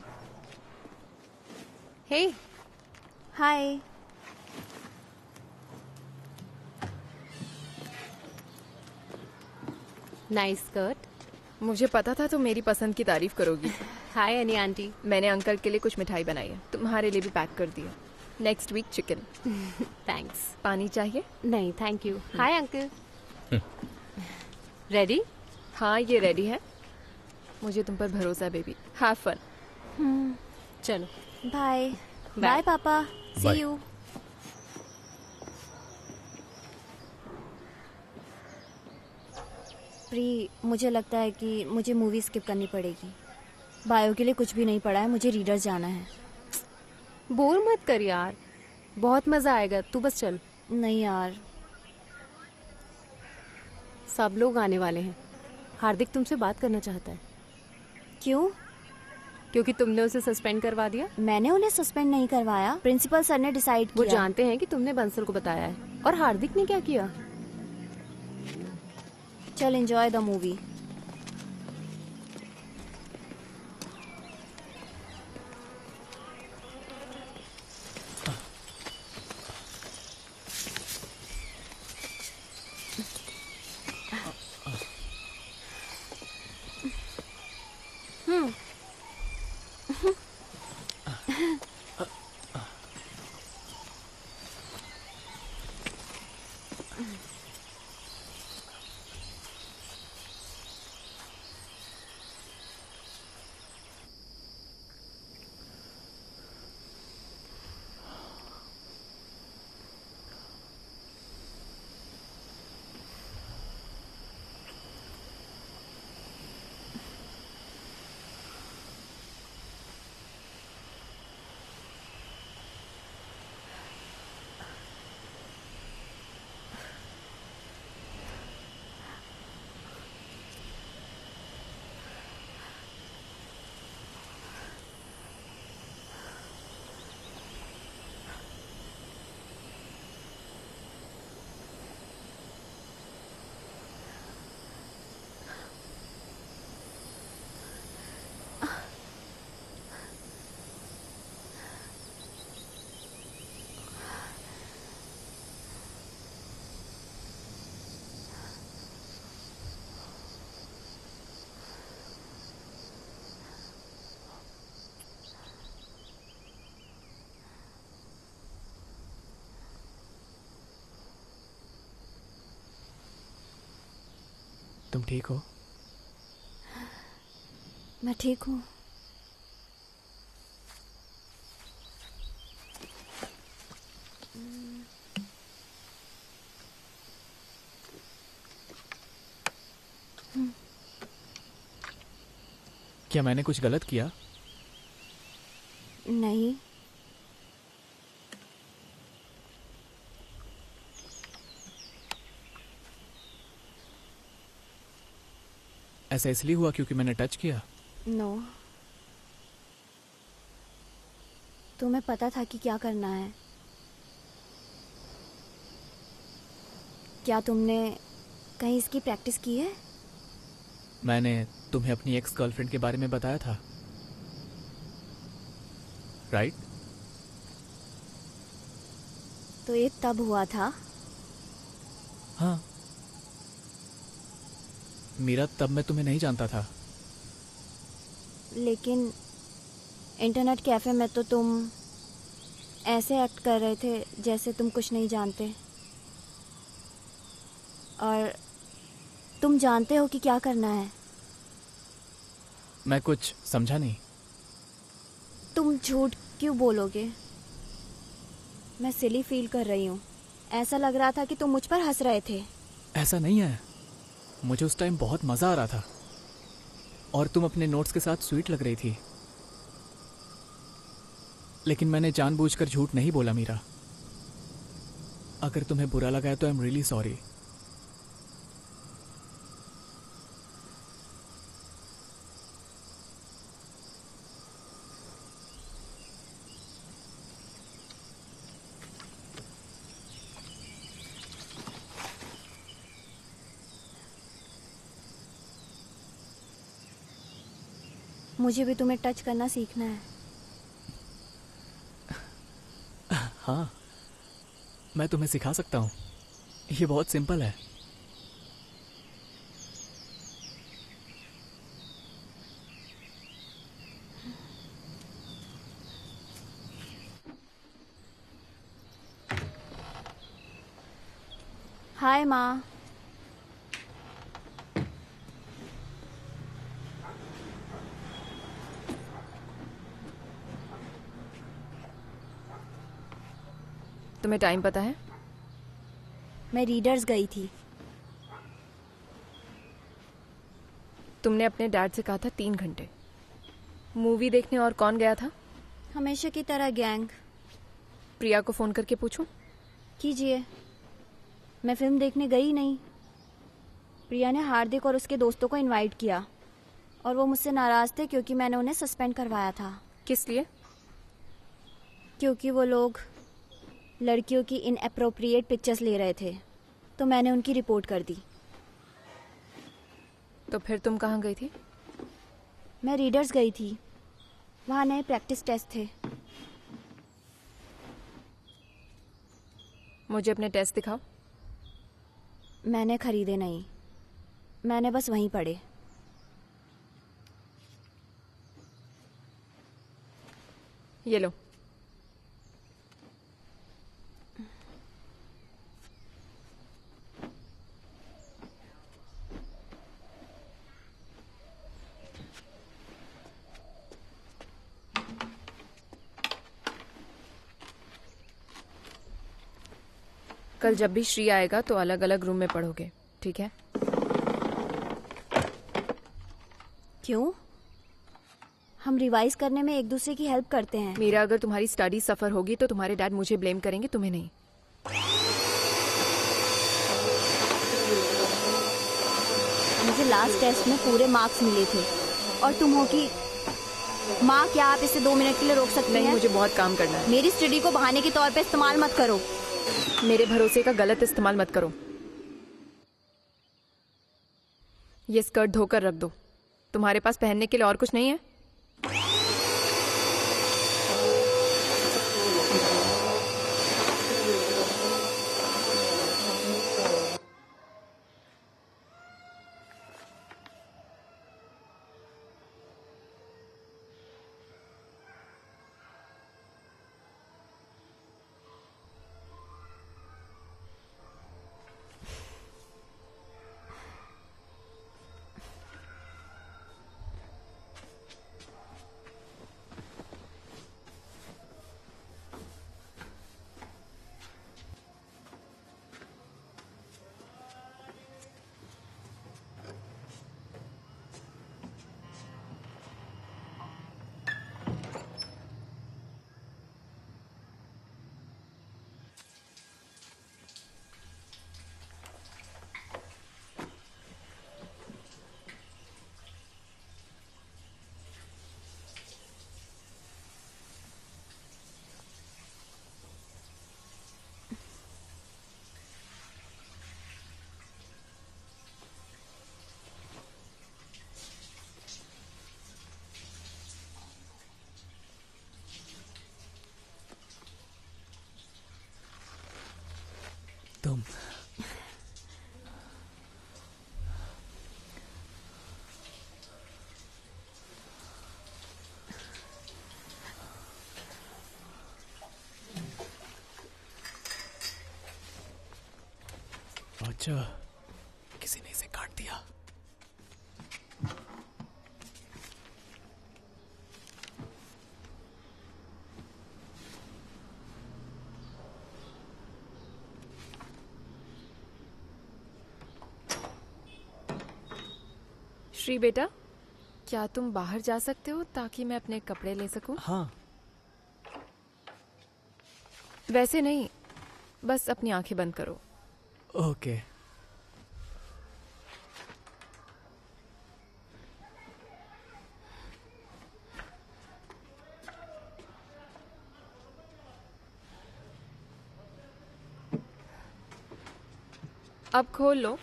Hey, hi. Nice skirt. मुझे पता था तुम मेरी पसंद की तारीफ करोगी। हाय अनी आंटी। मैंने अंकल के लिए कुछ मिठाई बनाई है, तुम्हारे लिए भी पैक कर दिया। Next week chicken. थैंक्स। पानी चाहिए? नहीं thank you. Hi uncle. Ready? हाँ, ये रेडी है। मुझे तुम पर भरोसा है बेबी। Have fun. चलो bye. Bye. Bye papa. See Bye. You. Pre, मुझे लगता है कि मुझे मूवी स्किप करनी पड़ेगी। बायो के लिए कुछ भी नहीं पढ़ा है, मुझे रीडर जाना है। बोर मत कर यार, बहुत मजा आएगा, तू बस चल। नहीं यार। सब लोग आने वाले हैं। हार्दिक तुमसे बात करना चाहता है। क्यों? क्योंकि तुमने उसे सस्पेंड करवा दिया। मैंने उन्हें सस्पेंड नहीं करवाया, प्रिंसिपल सर ने डिसाइड वो किया। जानते हैं कि तुमने बंसल को बताया है। और हार्दिक ने क्या किया? चल एंजॉय द मूवी। तुम ठीक हो? मैं ठीक हूँ। क्या मैंने कुछ गलत किया? नहीं, ऐसा इसलिए हुआ क्योंकि मैंने टच किया? नो। तुम्हें पता था कि क्या करना है। क्या तुमने कहीं इसकी प्रैक्टिस की है? मैंने तुम्हें अपनी एक्स गर्लफ्रेंड के बारे में बताया था, राइट? तो ये तब हुआ था। हाँ, मीरा, तब मैं तुम्हें नहीं जानता था। लेकिन इंटरनेट कैफे में तो तुम ऐसे एक्ट कर रहे थे जैसे तुम कुछ नहीं जानते, और तुम जानते हो कि क्या करना है। मैं कुछ समझा नहीं। तुम झूठ क्यों बोलोगे? मैं सिली फील कर रही हूँ। ऐसा लग रहा था कि तुम मुझ पर हंस रहे थे। ऐसा नहीं है, मुझे उस टाइम बहुत मजा आ रहा था और तुम अपने नोट्स के साथ स्वीट लग रही थी। लेकिन मैंने जानबूझकर झूठ नहीं बोला मीरा। अगर तुम्हें बुरा लगा है तो आई एम रियली सॉरी। मुझे भी तुम्हें टच करना सीखना है। हाँ, मैं तुम्हें सिखा सकता हूँ। ये बहुत सिंपल है। हाय माँ। तुम्हें टाइम पता है? मैं रीडर्स गई थी। तुमने अपने डैड से कहा था 3 घंटे। मूवी देखने और कौन गया था? हमेशा की तरह गैंग। प्रिया को फोन करके पूछूं? कीजिए। मैं फिल्म देखने गई नहीं। प्रिया ने हार्दिक और उसके दोस्तों को इनवाइट किया और वो मुझसे नाराज थे क्योंकि मैंने उन्हें सस्पेंड करवाया था। किस लिए? क्योंकि वो लोग लड़कियों की इनएप्रोप्रिएट पिक्चर्स ले रहे थे, तो मैंने उनकी रिपोर्ट कर दी। तो फिर तुम कहाँ गई थी? मैं रीडर्स गई थी। वहाँ नए प्रैक्टिस टेस्ट थे। मुझे अपने टेस्ट दिखाओ। मैंने खरीदे नहीं, मैंने बस वहीं पढ़े। ये लो। कल जब भी श्री आएगा तो अलग अलग रूम में पढ़ोगे, ठीक है? क्यों? हम रिवाइज करने में एक दूसरे की हेल्प करते हैं। मीरा, अगर तुम्हारी स्टडी सफर होगी तो तुम्हारे डैड मुझे ब्लेम करेंगे, तुम्हें नहीं। मुझे लास्ट टेस्ट में पूरे मार्क्स मिले थे और तुम हो कि माँ, क्या आप इसे 2 मिनट के लिए रोक सकती नहीं, हैं? मुझे बहुत काम करना है। मेरी स्टडी को बहाने के तौर पे इस्तेमाल मत करो। मेरे भरोसे का गलत इस्तेमाल मत करो। ये स्कर्ट धोकर रख दो। तुम्हारे पास पहनने के लिए और कुछ नहीं है? तुम अच्छा, किसी ने इसे काट दिया। श्री बेटा, क्या तुम बाहर जा सकते हो ताकि मैं अपने कपड़े ले सकूं? हाँ। वैसे नहीं, बस अपनी आंखें बंद करो। ओके। अब खोल लो।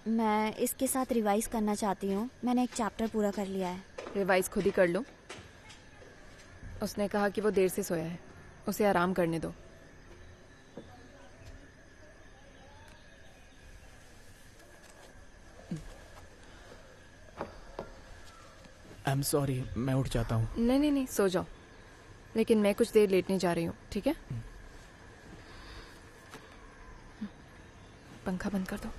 मैं इसके साथ रिवाइज करना चाहती हूँ। मैंने एक चैप्टर पूरा कर लिया है। रिवाइज खुद ही कर लो। उसने कहा कि वो देर से सोया है, उसे आराम करने दो। आई एम सॉरी, मैं उठ जाता हूँ। नहीं नहीं नहीं, सो जाओ, लेकिन मैं कुछ देर लेटने जा रही हूँ, ठीक है? पंखा बंद कर दो।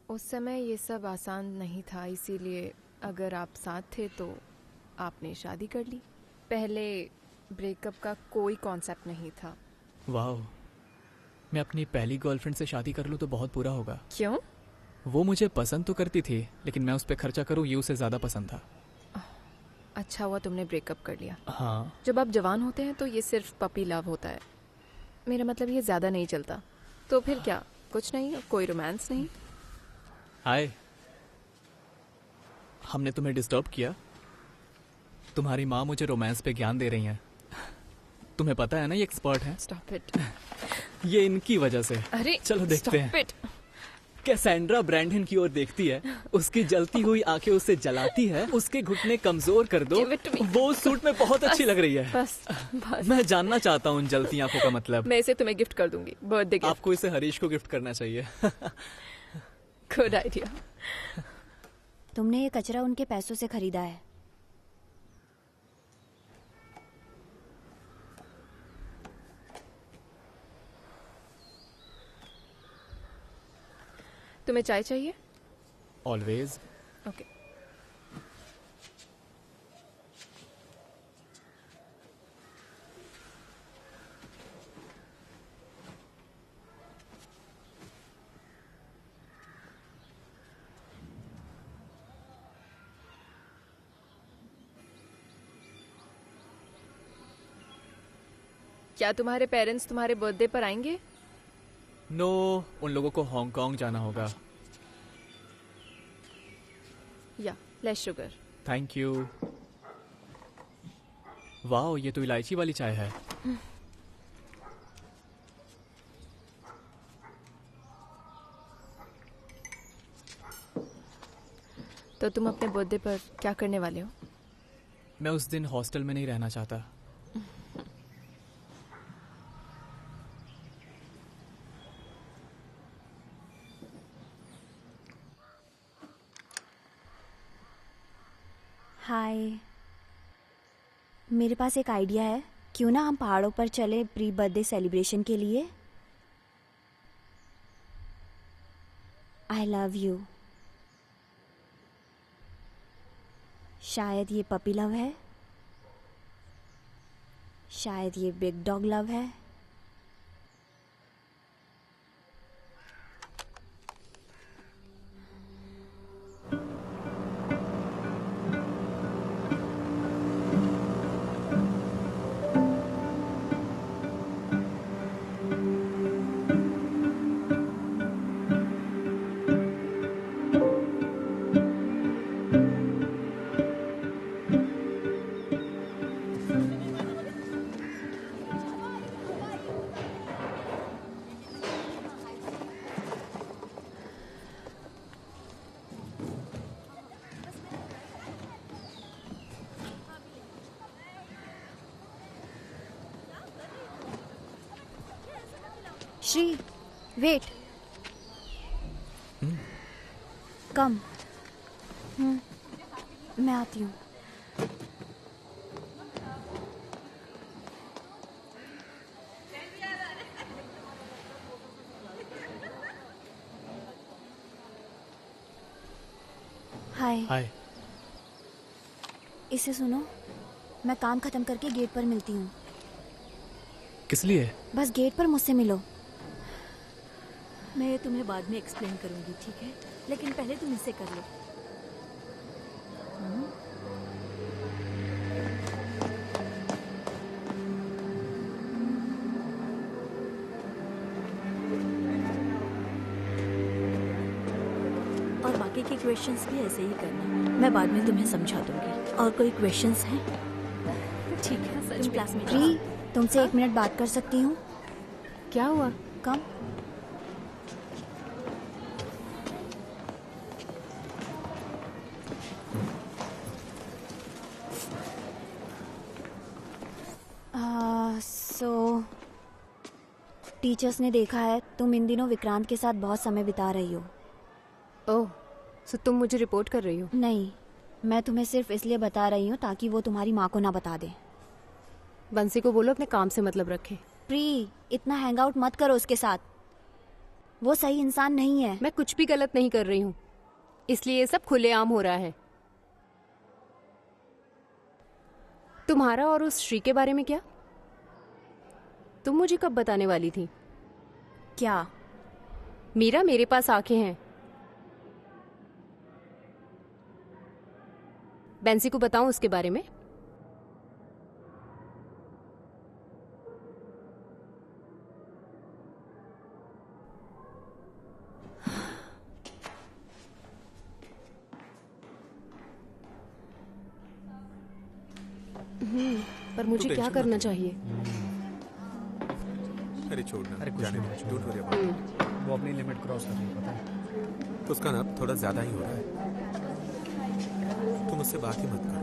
उस समय ये सब आसान नहीं था, इसीलिए अगर आप साथ थे तो आपने शादी कर ली। पहले ब्रेकअप का कोई कॉन्सेप्ट नहीं था। वाह, मैं अपनी पहली गर्लफ्रेंड से शादी कर लूँ तो बहुत बुरा होगा। क्यों? वो मुझे पसंद तो करती थी, लेकिन मैं उस पर खर्चा करूँ ये उसे ज़्यादा पसंद था। अच्छा हुआ तुमने ब्रेकअप कर लिया। हाँ। जब आप जवान होते हैं तो ये सिर्फ पपी लव होता है। मेरा मतलब ये ज़्यादा नहीं चलता। तो फिर क्या, कुछ नहीं, कोई रोमांस नहीं? हाय, हमने तुम्हें डिस्टर्ब किया? तुम्हारी माँ मुझे रोमांस पे ज्ञान दे रही हैं। तुम्हें पता है ना ये एक्सपर्ट हैं। Stop it. ये इनकी वजह से। अरे चलो देखते हैं। Stop it. कैसेंड्रा ब्रैंडन की ओर देखती है, उसकी जलती हुई आंखें उसे जलाती है। उसके घुटने कमजोर कर दो। Give it to me. वो उस सूट में बहुत अच्छी लग रही है। बस बस। मैं जानना चाहता हूँ उन जलती आंखों का मतलब। मैं इसे तुम्हें गिफ्ट कर दूंगी, बर्थडे गिफ्ट। आपको इसे हरीश को गिफ्ट करना चाहिए। Good idea. तुमने ये कचरा उनके पैसों से खरीदा है। तुम्हें चाय चाहिए? ऑलवेज। ओके। क्या तुम्हारे पेरेंट्स तुम्हारे बर्थडे पर आएंगे? नो, उन लोगों को हांगकांग जाना होगा। या लेस शुगर। Thank you. वाह, ये तो इलायची वाली चाय है। तो तुम अपने बर्थडे पर क्या करने वाले हो? मैं उस दिन हॉस्टल में नहीं रहना चाहता। हाय, मेरे पास एक आइडिया है। क्यों ना हम पहाड़ों पर चले प्री बर्थडे सेलिब्रेशन के लिए? I love you. शायद ये पपी लव है, शायद ये बिग डॉग लव है। श्री, वेट। कम। मैं आती हूँ। हाय। हाय। इसे सुनो, मैं काम खत्म करके गेट पर मिलती हूँ। किस लिए? बस गेट पर मुझसे मिलो। मैं तुम्हें बाद में एक्सप्लेन करूंगी, ठीक है? लेकिन पहले तुम इसे कर लो। और बाकी के क्वेश्चंस भी ऐसे ही करना, मैं बाद में तुम्हें समझा दूंगी। और कोई क्वेश्चंस हैं? ठीक है, तुम क्लास में प्री, तुमसे 1 मिनट बात कर सकती हूँ? क्या हुआ? कम। टीचर्स ने देखा है तुम इन दिनों विक्रांत के साथ बहुत समय बिता रही हो। ओह, सो तुम मुझे रिपोर्ट कर रही हो? नहीं, मैं तुम्हें सिर्फ इसलिए बता रही हूँ ताकि वो तुम्हारी माँ को ना बता दे। बंसी को बोलो अपने काम से मतलब रखे। प्री, इतना हैंग आउट मत करो उसके साथ, वो सही इंसान नहीं है। मैं कुछ भी गलत नहीं कर रही हूँ, इसलिए ये सब खुलेआम हो रहा है। तुम्हारा और उस श्री के बारे में क्या? तुम मुझे कब बताने वाली थी? क्या? मीरा, मेरे पास आंखें हैं। बेंसी को बताऊं उसके बारे में? पर मुझे क्या करना चाहिए? अरे छोड़ना, अरे कुछ नहीं, डोंट वरी अबाउट। वो अपनी लिमिट क्रॉस कर रही है, पता है? तो उसका ना थोड़ा ज्यादा ही हो रहा है। तुम उससे बात ही मत करो।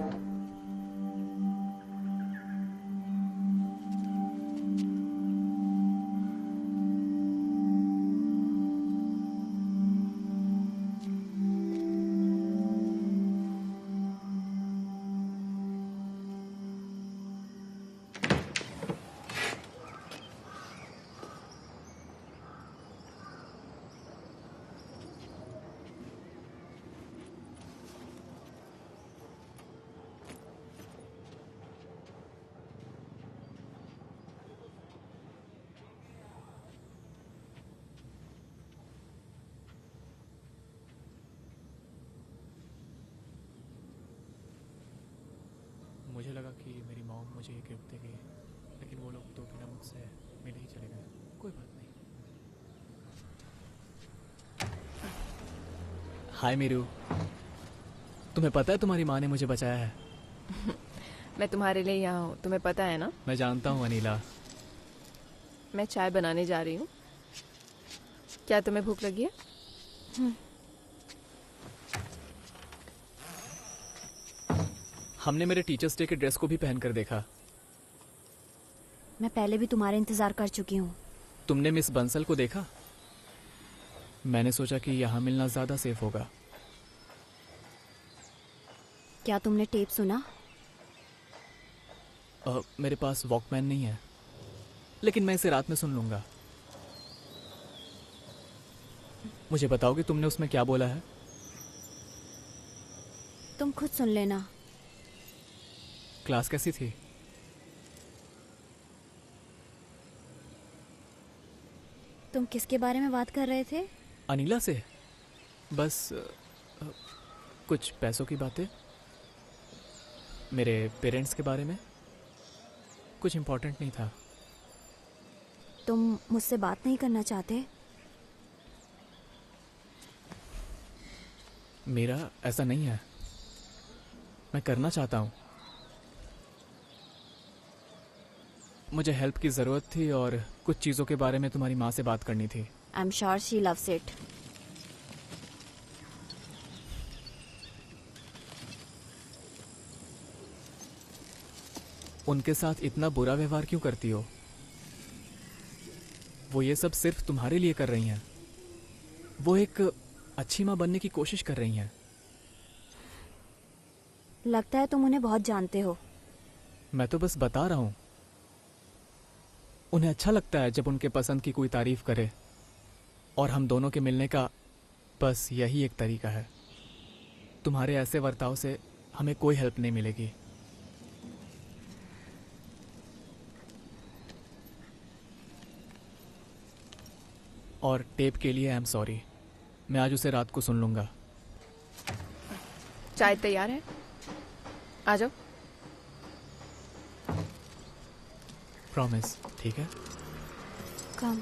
मुझे लगा कि मेरी मॉम मुझे ये गिफ्ट देगी, लेकिन वो लोग तो बिना मुझसे मिले ही चले गए। कोई बात नहीं। हाय मीरू, तुम्हें पता है तुम्हारी माँ ने मुझे बचाया है? मैं तुम्हारे लिए यहाँ हूँ, तुम्हें पता है ना? मैं जानता हूँ अनिला। मैं चाय बनाने जा रही हूँ। क्या तुम्हें भूख लगी है? हमने मेरे टीचर्स डे के ड्रेस को भी पहनकर देखा। मैं पहले भी तुम्हारा इंतजार कर चुकी हूँ। तुमने मिस बंसल को देखा? मैंने सोचा कि यहाँ मिलना ज्यादा सेफ होगा। क्या तुमने टेप सुना? मेरे पास वॉकमैन नहीं है, लेकिन मैं इसे रात में सुन लूंगा। मुझे बताओगे तुमने उसमें क्या बोला है? तुम खुद सुन लेना। क्लास कैसी थी? तुम किसके बारे में बात कर रहे थे? अनिला से। बस कुछ पैसों की बातें, मेरे पेरेंट्स के बारे में। कुछ इम्पोर्टेंट नहीं था। तुम मुझसे बात नहीं करना चाहते? मेरा ऐसा नहीं है, मैं करना चाहता हूँ। मुझे हेल्प की ज़रूरत थी और कुछ चीज़ों के बारे में तुम्हारी माँ से बात करनी थी। I am sure she loves it. उनके साथ इतना बुरा व्यवहार क्यों करती हो? वो ये सब सिर्फ तुम्हारे लिए कर रही हैं। वो एक अच्छी माँ बनने की कोशिश कर रही हैं। लगता है तुम उन्हें बहुत जानते हो। मैं तो बस बता रहा हूँ। उन्हें अच्छा लगता है जब उनके पसंद की कोई तारीफ करे, और हम दोनों के मिलने का बस यही एक तरीका है। तुम्हारे ऐसे वर्ताव से हमें कोई हेल्प नहीं मिलेगी। और टेप के लिए आई एम सॉरी। मैं आज उसे रात को सुन लूंगा। चाय तैयार है, आ जाओ। प्रॉमिस, ठीक है? कम।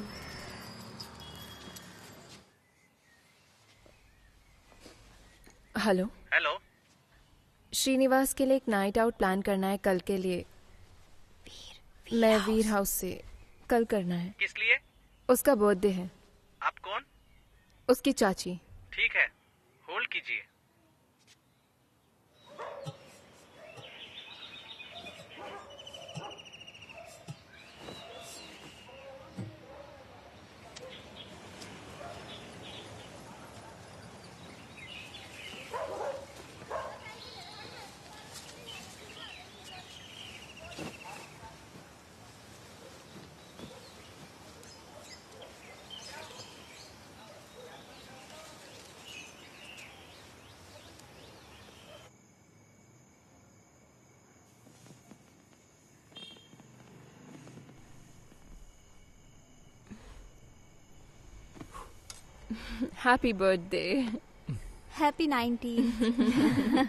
हेलो। हेलो। श्रीनिवास के लिए एक नाइट आउट प्लान करना है कल के लिए। मैं वीर हाउस से कल करना है। किस लिए? उसका बर्थडे है। आप कौन? उसकी चाची। ठीक है, होल्ड कीजिए। Happy birthday. Happy 19।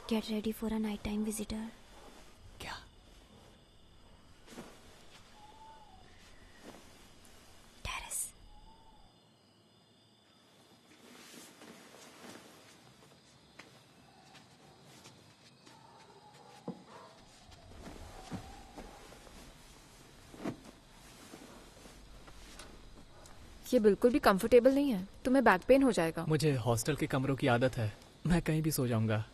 Get ready for a nighttime visitor. क्या? Terrace. ये बिल्कुल भी कंफर्टेबल नहीं है, तुम्हें बैक पेन हो जाएगा। मुझे हॉस्टल के कमरों की आदत है, मैं कहीं भी सो जाऊंगा।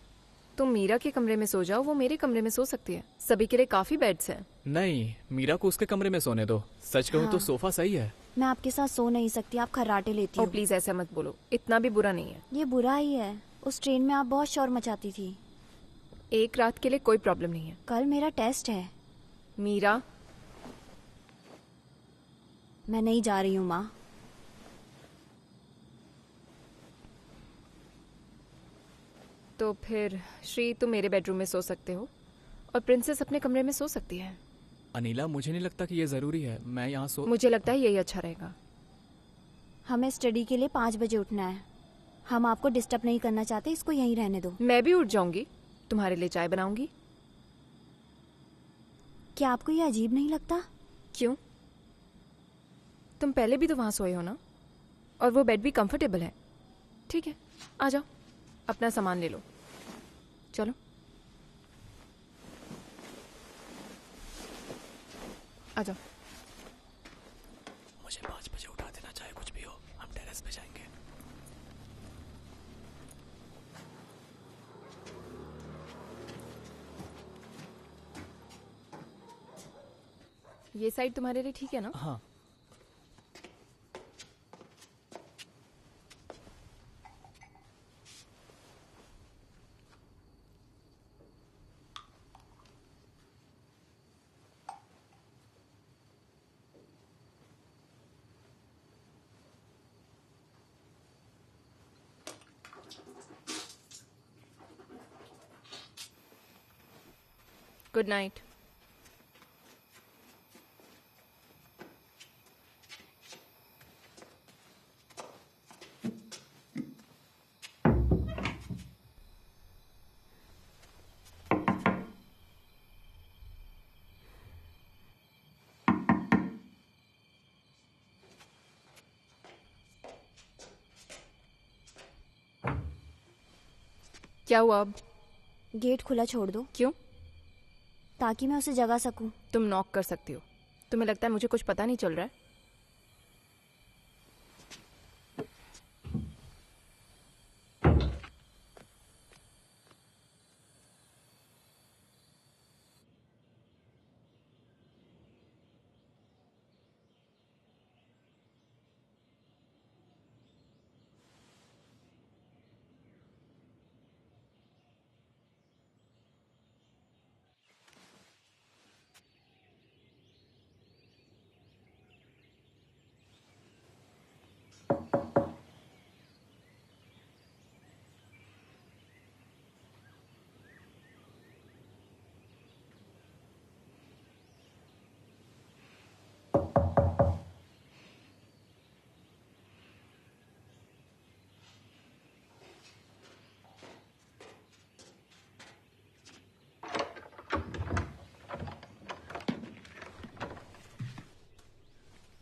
तुम मीरा के कमरे में सो जाओ, वो मेरे कमरे में सो सकती है। सभी के लिए काफी बेड्स हैं। नहीं, मीरा को उसके कमरे में सोने दो। सच कहूँ तो सोफा सही है, मैं आपके साथ सो नहीं सकती, आप खर्राटे लेती ओ हो। प्लीज ऐसा मत बोलो, इतना भी बुरा नहीं है। ये बुरा ही है। उस ट्रेन में आप बहुत शोर मचाती थी। एक रात के लिए कोई प्रॉब्लम नहीं है। कल मेरा टेस्ट है। मीरा, मैं नहीं जा रही हूँ माँ। तो फिर श्री तुम मेरे बेडरूम में सो सकते हो और प्रिंसेस अपने कमरे में सो सकती है। अनिला, मुझे नहीं लगता कि ये जरूरी है। मैं यहाँ सो मुझे लगता है यही अच्छा रहेगा। हमें स्टडी के लिए 5 बजे उठना है। हम आपको डिस्टर्ब नहीं करना चाहते, इसको यहीं रहने दो। मैं भी उठ जाऊंगी, तुम्हारे लिए चाय बनाऊंगी। क्या आपको ये अजीब नहीं लगता? क्यों? तुम पहले भी तो वहां सोए हो ना, और वो बेड भी कंफर्टेबल है। ठीक है, आ जाओ, अपना सामान ले लो, चलो। आ जाओ। मुझे 5 बजे उठा देना, चाहे कुछ भी हो। हम टेरेस पे जाएंगे। ये साइड तुम्हारे लिए ठीक है ना? हाँ। Good night. क्या हुआ अब? गेट खुला छोड़ दो। क्यों? ताकि मैं उसे जगा सकूं। तुम नॉक कर सकती हो। तुम्हें लगता है मुझे कुछ पता नहीं चल रहा है?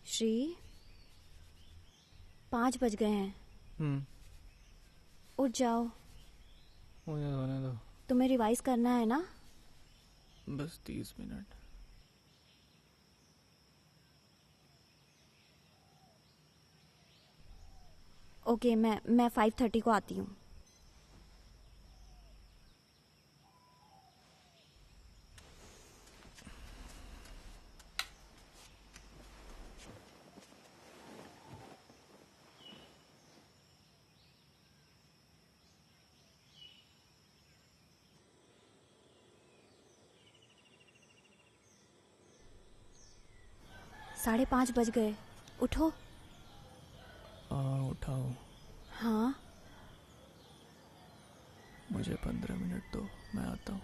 श्री, 5 बज गए हैं। उठ जाओ। मुझे सोने दो। तुम्हें रिवाइज करना है ना? बस 30 मिनट। ओके, मैं 5:30 को आती हूँ। साढ़े 5 बज गए, उठो। उठाओ। हाँ। मुझे 15 मिनट दो, मैं आता हूँ।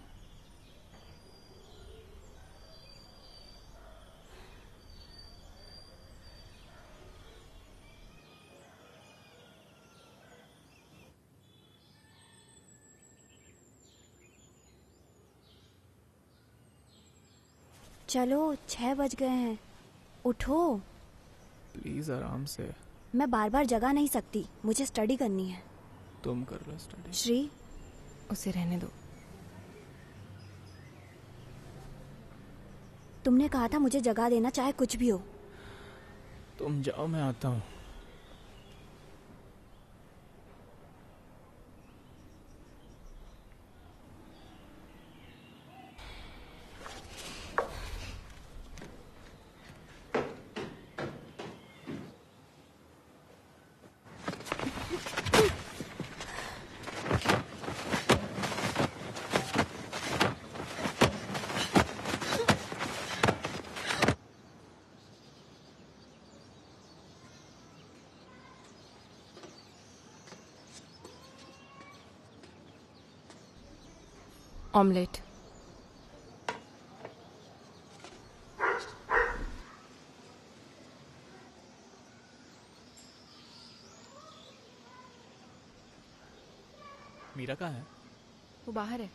चलो, 6 बज गए हैं, उठो। प्लीज आराम से। मैं बार बार जगा नहीं सकती, मुझे स्टडी करनी है। तुम कर लो स्टडी। श्री, उसे रहने दो। तुमने कहा था मुझे जगा देना, चाहे कुछ भी हो। तुम जाओ, मैं आता हूँ। ऑमलेट। मीरा कहाँ है? वो बाहर है।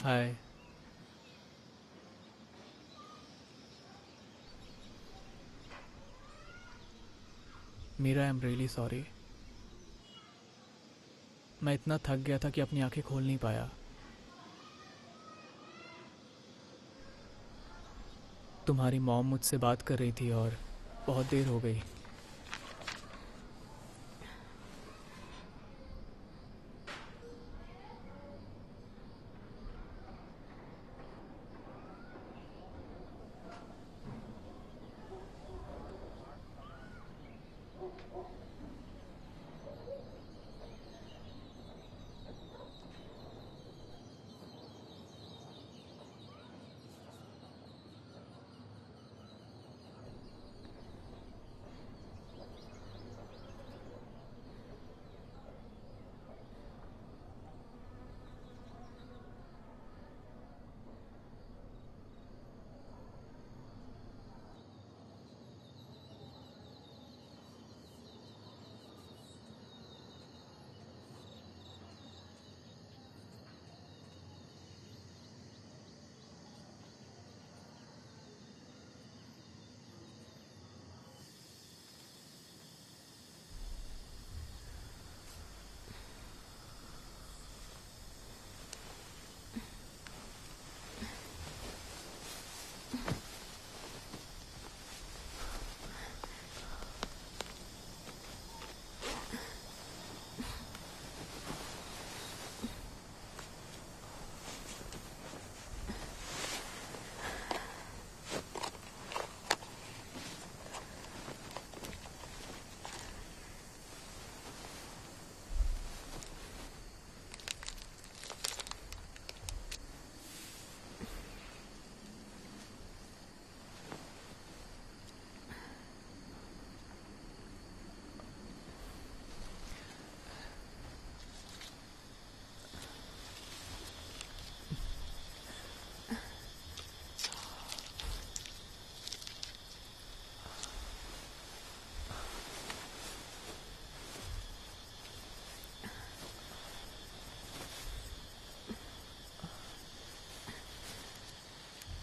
Hi. Meera, I am really sorry. मैं इतना थक गया था कि अपनी आंखें खोल नहीं पाया। तुम्हारी मॉम मुझसे बात कर रही थी और बहुत देर हो गई।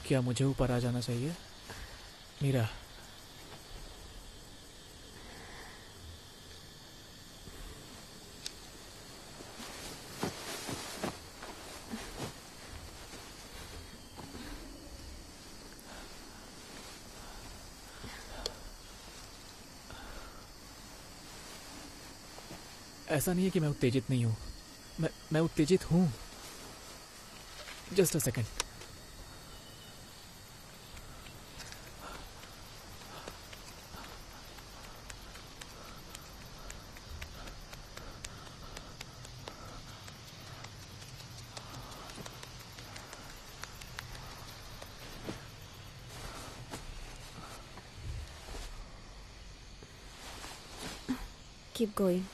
क्या मुझे ऊपर आ जाना चाहिए? मीरा, ऐसा नहीं है कि मैं उत्तेजित नहीं हूँ। मैं उत्तेजित हूँ। Just a second. Keep going.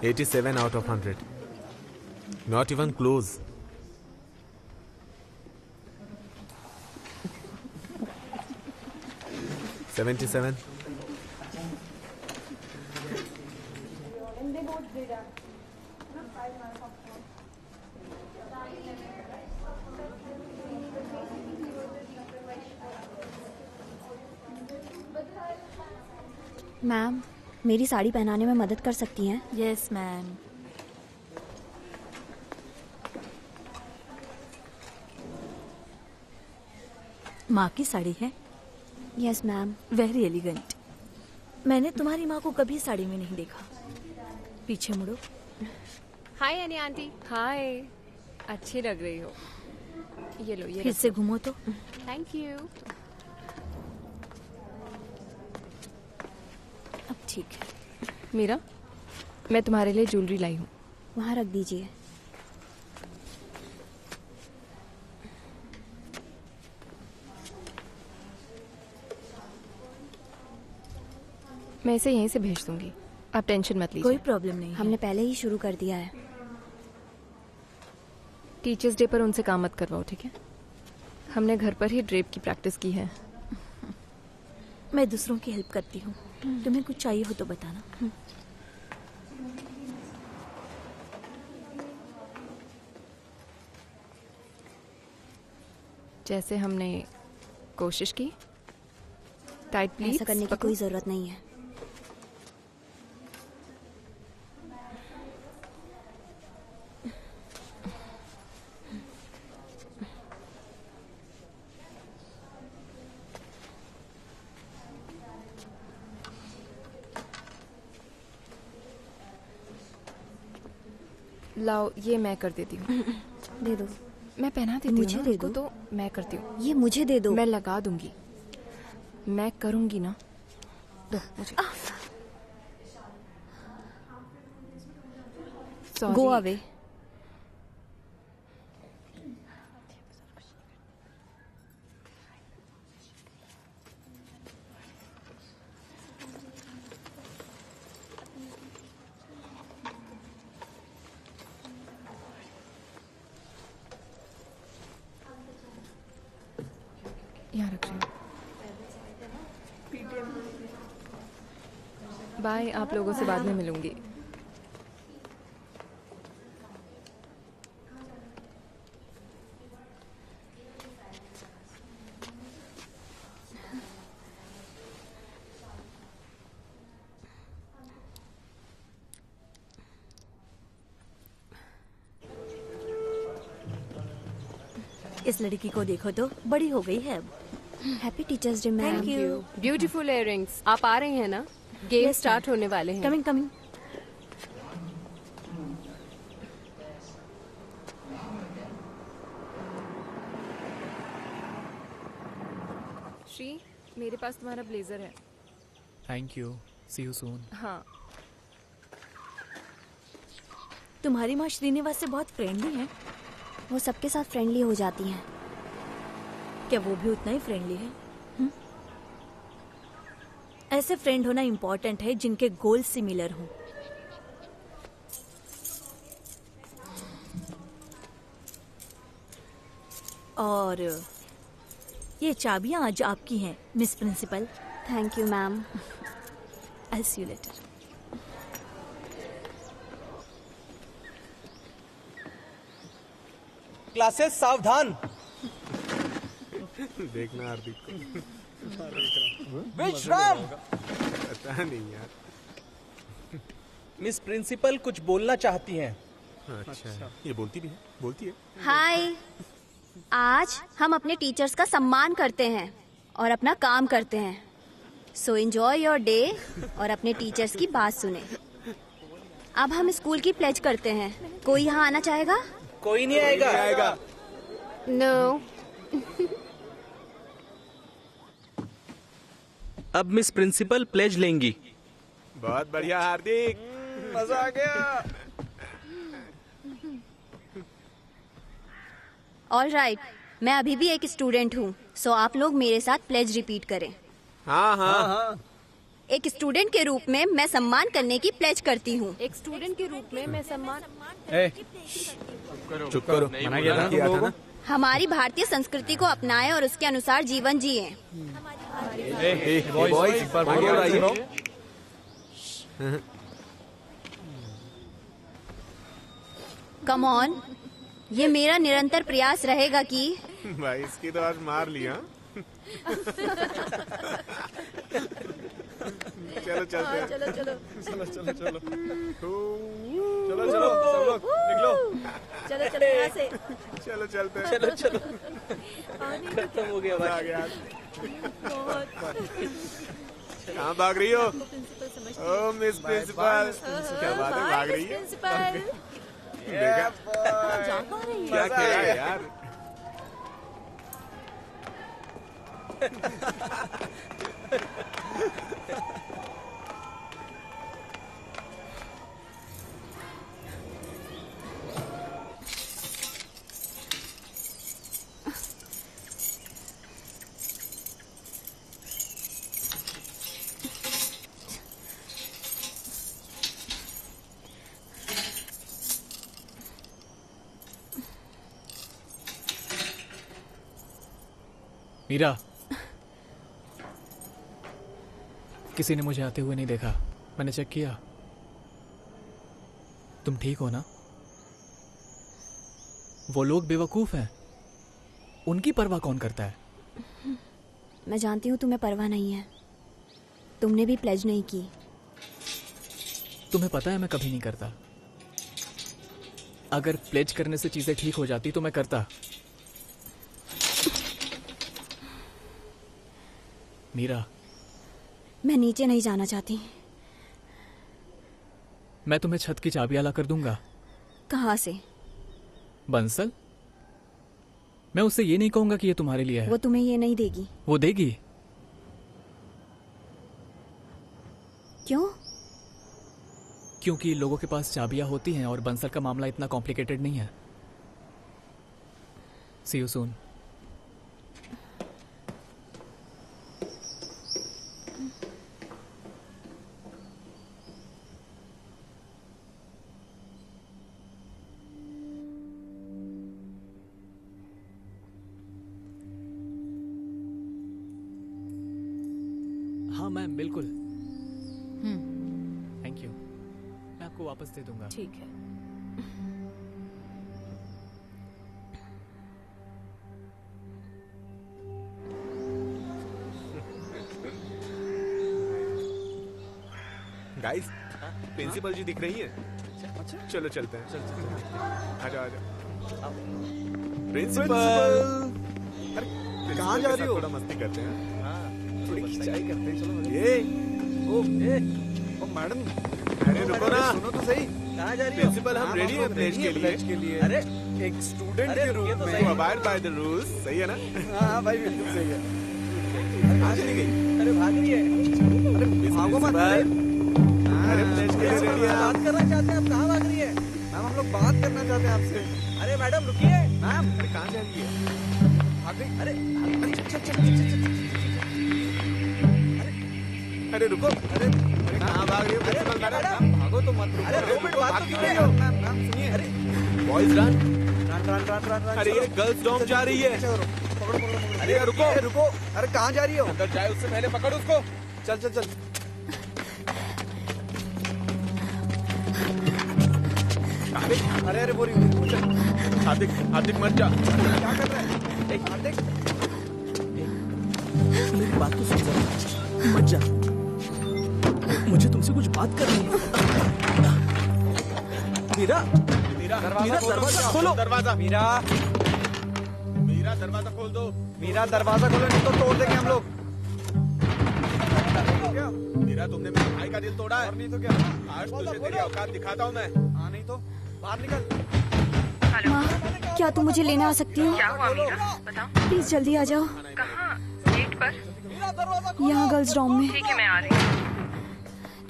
87 out of 100. Not even close. $77. Ma'am, मेरी साड़ी पहनाने में मदद कर सकती हैं? Yes ma'am. माँ की साड़ी है? Yes ma'am. Very elegant. मैंने तुम्हारी माँ को कभी साड़ी में नहीं देखा। पीछे मुड़ो। हाय अनी आंटी। हाय, अच्छी लग रही हो। ये लो, ये फिर से घूमो तो। Thank you. अब ठीक है। मीरा, मैं तुम्हारे लिए ज्वेलरी लाई हूँ। वहाँ रख दीजिए। मैं इसे यहीं से भेज दूंगी, आप टेंशन मत लीजिए। कोई प्रॉब्लम नहीं है। हमने पहले ही शुरू कर दिया है। टीचर्स डे पर उनसे काम मत करवाओ, ठीक है? हमने घर पर ही ड्रेप की प्रैक्टिस की है। मैं दूसरों की हेल्प करती हूँ। तुम्हें कुछ चाहिए हो तो बताना। जैसे हमने कोशिश की। Tight please. ऐसा करने की कोई जरूरत नहीं है। लाओ, ये मैं कर देती हूँ। दे दो। मैं पहना देती हूँ मुझे ना दे उसको, दो। तो मैं करती हूँ। ये मुझे दे दो। मैं लगा दूंगी, मैं करूंगी ना। दो मुझे। Sorry. Go away. यहाँ रख रही हूँ। बाय, आप लोगों से बाद में मिलूंगी। इस लड़की को देखो तो बड़ी हो गई है अब। Happy teachers day ma'am. Thank you. Beautiful earrings. आप आ रही हैं ना? गेम Yes, स्टार्ट होने वाले हैं। Coming coming. श्री, मेरे पास तुम्हारा ब्लेजर है। Thank you, see you soon. हाँ। तुम्हारी माँ श्रीनिवास से बहुत फ्रेंडली है। वो सबके साथ फ्रेंडली हो जाती हैं। क्या वो भी उतना ही फ्रेंडली है? ऐसे फ्रेंड होना इम्पोर्टेंट है जिनके गोल सिमिलर हों। और ये चाबियां आज आपकी हैं, miss principal. Thank you ma'am. I see you later. Classes सावधान। देखना हार्दिक को। विश्राम। पता नहीं यार। मिस प्रिंसिपल कुछ बोलना चाहती हैं। अच्छा, ये बोलती भी है? बोलती है? हाय, आज हम अपने टीचर्स का सम्मान करते हैं और अपना काम करते हैं। सो एंजॉय योर डे और अपने टीचर्स की बात सुने। अब हम स्कूल की प्लेज करते हैं। कोई यहाँ आना चाहेगा? कोई नहीं आएगा। नो। अब मिस प्रिंसिपल प्लेज लेंगी। बहुत बढ़िया हार्दिक, मजा आ गया। ऑल राइट, मैं अभी भी एक स्टूडेंट हूँ, सो आप लोग मेरे साथ प्लेज रिपीट करें। हाँ। एक स्टूडेंट के रूप में मैं सम्मान करने की प्लेज करती हूँ। एक स्टूडेंट के रूप में मैं सम्मान चुप करो, मना किया था ना। हमारी भारतीय संस्कृति को अपनाएं और उसके अनुसार जीवन जिए। बॉयज एक बार आगे आइए। कम ऑन, ये मेरा निरंतर प्रयास रहेगा कि भाई इसकी तो आज मार लिया। चलो चलते हैं। चलो चलो चलो चलो चलो चलो चलो सब लोग निकलो। चलो चलो यहाँ से। चलो चलते हैं। चलो चलो खत्म हो गया आ गया। कहाँ भाग रही हो? ओ मिस प्रिंसिपल, क्या बात है, भाग रही है? देखा क्या किया यार। मीरा, किसी ने मुझे आते हुए नहीं देखा। मैंने चेक किया। तुम ठीक हो ना? वो लोग बेवकूफ हैं, उनकी परवाह कौन करता है? मैं जानती हूँ तुम्हें परवाह नहीं है। तुमने भी प्लेज नहीं की। तुम्हें पता है मैं कभी नहीं करता। अगर प्लेज करने से चीजें ठीक हो जाती तो मैं करता। मीरा, मैं नीचे नहीं जाना चाहती। मैं तुम्हें छत की चाबी ला कर दूंगा। कहाँ से? बंसल? मैं उससे ये नहीं कहूंगा कि ये तुम्हारे लिए है। वो तुम्हें ये नहीं देगी। वो देगी। क्यों? क्योंकि लोगों के पास चाबियां होती हैं और बंसल का मामला इतना कॉम्प्लिकेटेड नहीं है। सी यू सून। हाँ मैम, बिल्कुल। Thank you. मैं आपको वापस दे दूंगा। ठीक है। गाइस, प्रिंसिपल जी दिख रही है। अच्छा चलो चलते हैं। आ जाओ आ जाओ। प्रिंसिपल, अरे कहाँ जा रही हो? थोड़ा मस्ती करते हैं। थोड़ी खिंचाई करते हैं। चलो ये ओ मैडम, अरे रुको ना, सुनो तो सही। कहाँ जा रही हो? प्रिंसिपल, हम रेडी हैं प्लेज के लिए। अरे एक स्टूडेंट के रूप में अबाइड बाय द रूल्स, सही है ना? हाँ भाई बिल्कुल सही है। कहाँ चली गई? अरे भाग रही है। अरे भागो मत। अरे प्लेज के लिए रेडी है। बात करना चाहते हैं, आप कहाँ भाग रही है? मैम हम लोग बात करना चाहते हैं आपसे। अरे मैडम रुकिए। मैम, अरे कहाँ जा रही है? भाग गई? अरे अरे रुको। अरे कहाँ भाग रही हो? प्रिंसिपल मैडम भागो तो मत। अरे 2 मिनट बात तो क्यों हो? मैम सुनिए। अरे boys run run run run run. अरे ये गर्ल्स डॉम जा रही है। पकड़ो पकड़ो। अरे रुको रुको। अरे कहाँ जा रही हो? अंदर जाए उससे पहले पकड़ उसको। चल चल चल। अरे अरे बोरी हार्दिक, हार्दिक मत जा। क्या कर रहा है हार्दिक? मेरी बात तो सुन, मत जा। मुझे तुमसे कुछ बात करनी है। मीरा, मीरा दरवाजा खोलो। दरवाजा मीरा, मीरा दरवाजा खोल दो। मीरा दरवाजा खोलो, नहीं तो तोड़ देंगे हम लोग। मीरा, तुमने मेरे भाई का दिल तोड़ा है। और नहीं तो क्या? आज तुझे तेरी औकात दिखाता हूँ मैं। हाँ नहीं तो बाहर निकल। माँ, क्या तुम मुझे लेने आ सकती हो? क्या हुआ मीरा? बताओ। प्लीज जल्दी आ जाओ। कहाँ? गेट पर? यहाँ गर्ल्स डॉम में। ठीक है, मैं आ रही हूँ।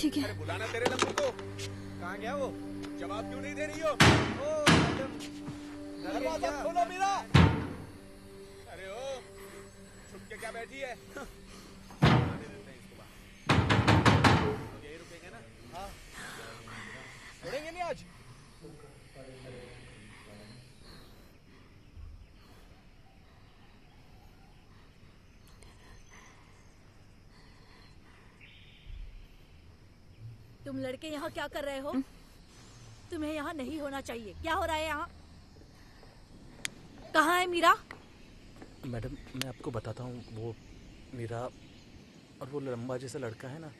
ठीक है। बुलाना तेरे नंबर को। कहाँ गया वो? जवाब क्यों नहीं दे रही हो? दरवाजा खोलो मीरा। अरे ओ, छुप के क्या बैठी है? छोड़ेंगे नहीं आज। तुम लड़के यहाँ क्या कर रहे हो? तुम्हें यहाँ नहीं होना चाहिए। क्या हो रहा है यहाँ? कहाँ है मीरा? मैडम मैं आपको बताता हूँ, वो मीरा और वो लंबा जैसा लड़का है ना।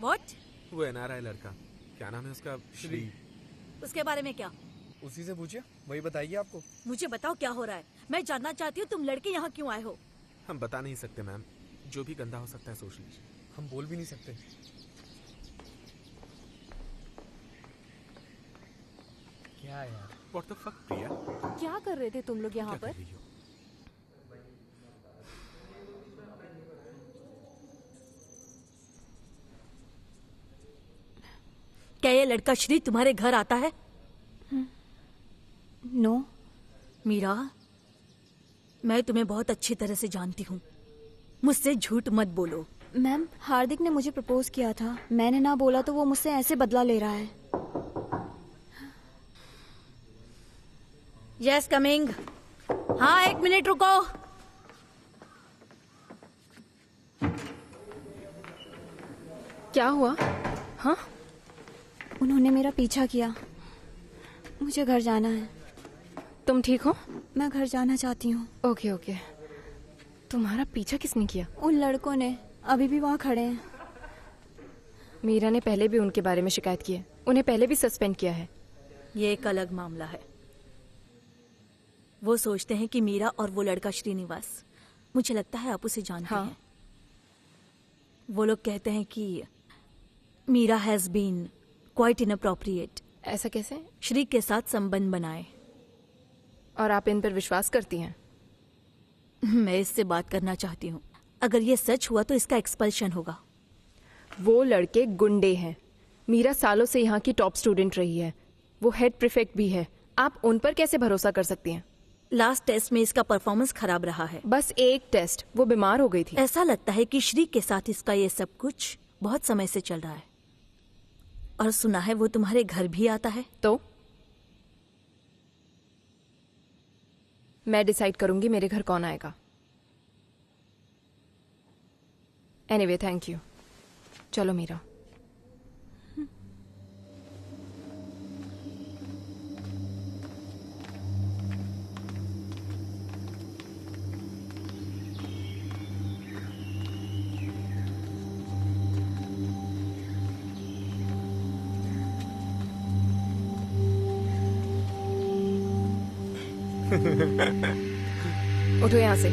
What? वो एनआरआई लड़का, क्या नाम है उसका? श्री। उसके बारे में क्या? उसी से पूछिए, वही बताएगी आपको। मुझे बताओ क्या हो रहा है। मैं जानना चाहती हूँ तुम लड़के यहाँ क्यों आए हो। हम बता नहीं सकते मैम, जो भी गंदा हो सकता है सोच लीजिए। हम बोल भी नहीं सकते। क्या यार? What the fuck प्रिया? क्या कर रहे थे तुम लोग यहाँ क्या पर? कर रही हो? क्या ये लड़का श्री तुम्हारे घर आता है? नो। मीरा, मैं तुम्हें बहुत अच्छी तरह से जानती हूँ। मुझसे झूठ मत बोलो। मैम, हार्दिक ने मुझे प्रपोज किया था। मैंने ना बोला तो वो मुझसे ऐसे बदला ले रहा है। Yes coming. हाँ 1 मिनट रुको। क्या हुआ? हाँ, उन्होंने मेरा पीछा किया। मुझे घर जाना है। तुम ठीक हो? मैं घर जाना चाहती हूँ। Okay okay. तुम्हारा पीछा किसने किया? उन लड़कों ने, अभी भी वहाँ खड़े हैं। मीरा ने पहले भी उनके बारे में शिकायत की है। उन्हें पहले भी सस्पेंड किया है। ये एक अलग मामला है। वो सोचते हैं कि मीरा और वो लड़का श्रीनिवास, मुझे लगता है आप उसे जानते हैं। वो लोग कहते हैं कि Meera has been quite inappropriate. ऐसा कैसे? श्री के साथ संबंध बनाए। और आप इन पर विश्वास करती हैं? मैं इससे बात करना चाहती हूँ। अगर ये सच हुआ तो इसका एक्सपल्शन होगा। वो लड़के गुंडे हैं। मीरा सालों से यहाँ की टॉप स्टूडेंट रही है। वो हेड प्रीफेक्ट भी है। आप उन पर कैसे भरोसा कर सकती हैं? लास्ट टेस्ट में इसका परफॉर्मेंस खराब रहा है। बस एक टेस्ट, वो बीमार हो गई थी। ऐसा लगता है कि श्री के साथ इसका ये सब कुछ बहुत समय से चल रहा है। और सुना है वो तुम्हारे घर भी आता है। तो मैं डिसाइड करूंगी मेरे घर कौन आएगा। Anyway thank you. चलो मीरा। उठो यहाँ से।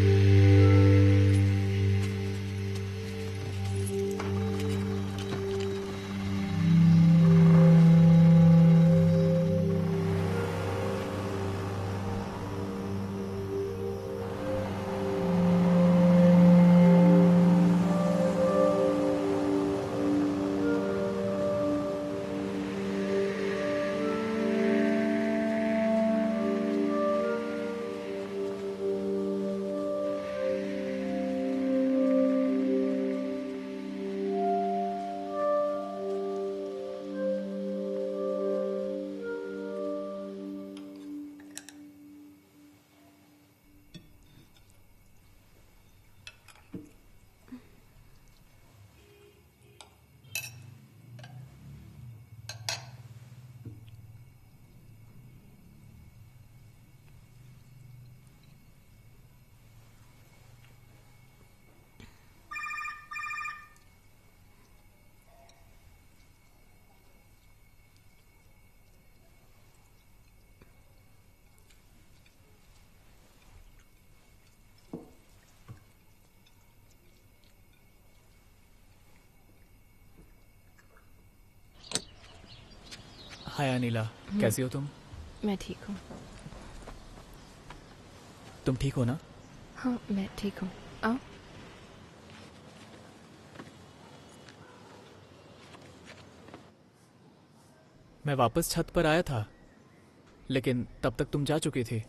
हाय अनिला, कैसी हो तुम? मैं ठीक हूँ। तुम ठीक हो ना? हाँ मैं ठीक हूँ। आओ। मैं वापस छत पर आया था, लेकिन तब तक तुम जा चुकी थी।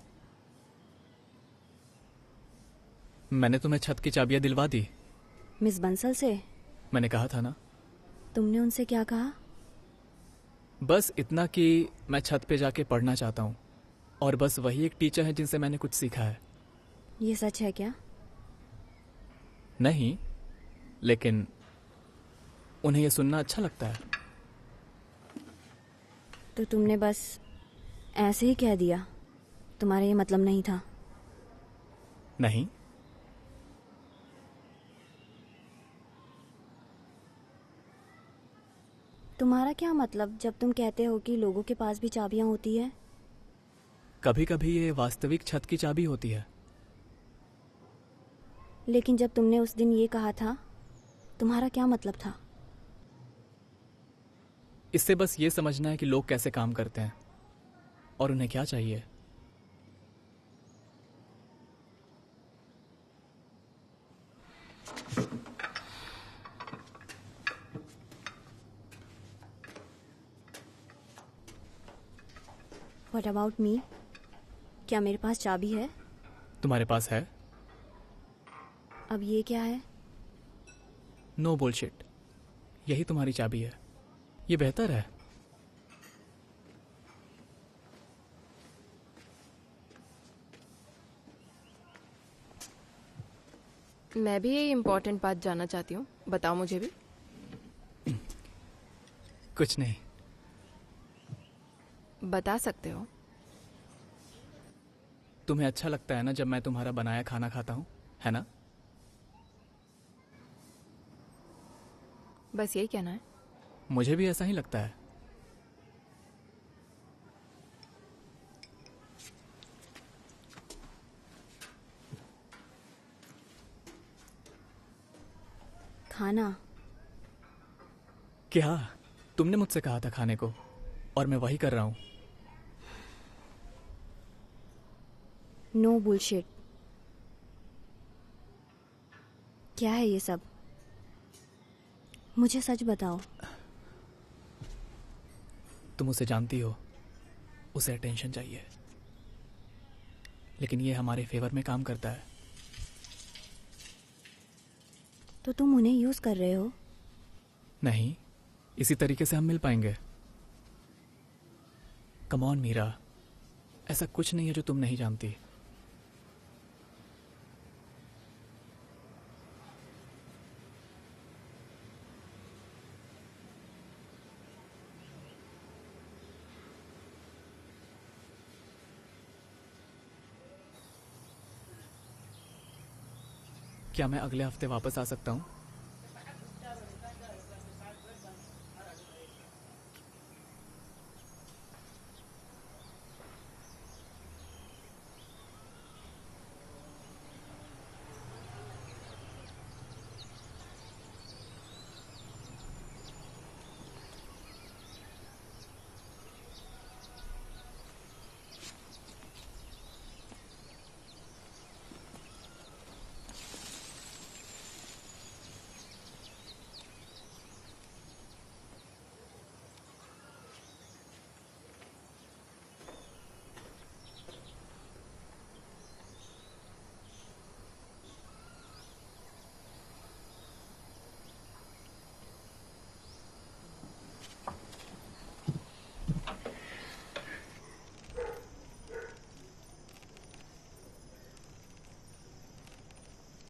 मैंने तुम्हें छत की चाबियां दिलवा दी। मिस बंसल से? मैंने कहा था ना। तुमने उनसे क्या कहा? बस इतना कि मैं छत पे जाके पढ़ना चाहता हूँ, और बस वही एक टीचर है जिनसे मैंने कुछ सीखा है। ये सच है क्या? नहीं, लेकिन उन्हें ये सुनना अच्छा लगता है। तो तुमने बस ऐसे ही कह दिया? तुम्हारा ये मतलब नहीं था? नहीं। तुम्हारा क्या मतलब जब तुम कहते हो कि लोगों के पास भी चाबियां होती है? कभी कभी ये वास्तविक छत की चाबी होती है। लेकिन जब तुमने उस दिन ये कहा था, तुम्हारा क्या मतलब था? इससे बस ये समझना है कि लोग कैसे काम करते हैं और उन्हें क्या चाहिए। What about me? क्या मेरे पास चाबी है? तुम्हारे पास है? अब ये क्या है? No bullshit. यही तुम्हारी चाबी है। ये बेहतर है। मैं भी ये इम्पोर्टेंट बात जानना चाहती हूँ, बताओ मुझे भी। कुछ नहीं। बता सकते हो? तुम्हें अच्छा लगता है ना जब मैं तुम्हारा बनाया खाना खाता हूँ, है ना? बस यही कहना है? मुझे भी ऐसा ही लगता है। खाना? क्या? तुमने मुझसे कहा था खाने को, और मैं वही कर रहा हूँ। No bullshit. क्या है ये सब? मुझे सच बताओ। तुम उसे जानती हो, उसे अटेंशन चाहिए, लेकिन ये हमारे फेवर में काम करता है। तो तुम उन्हें यूज कर रहे हो? नहीं, इसी तरीके से हम मिल पाएंगे। कम ऑन मीरा, ऐसा कुछ नहीं है जो तुम नहीं जानती। क्या मैं अगले हफ्ते वापस आ सकता हूँ?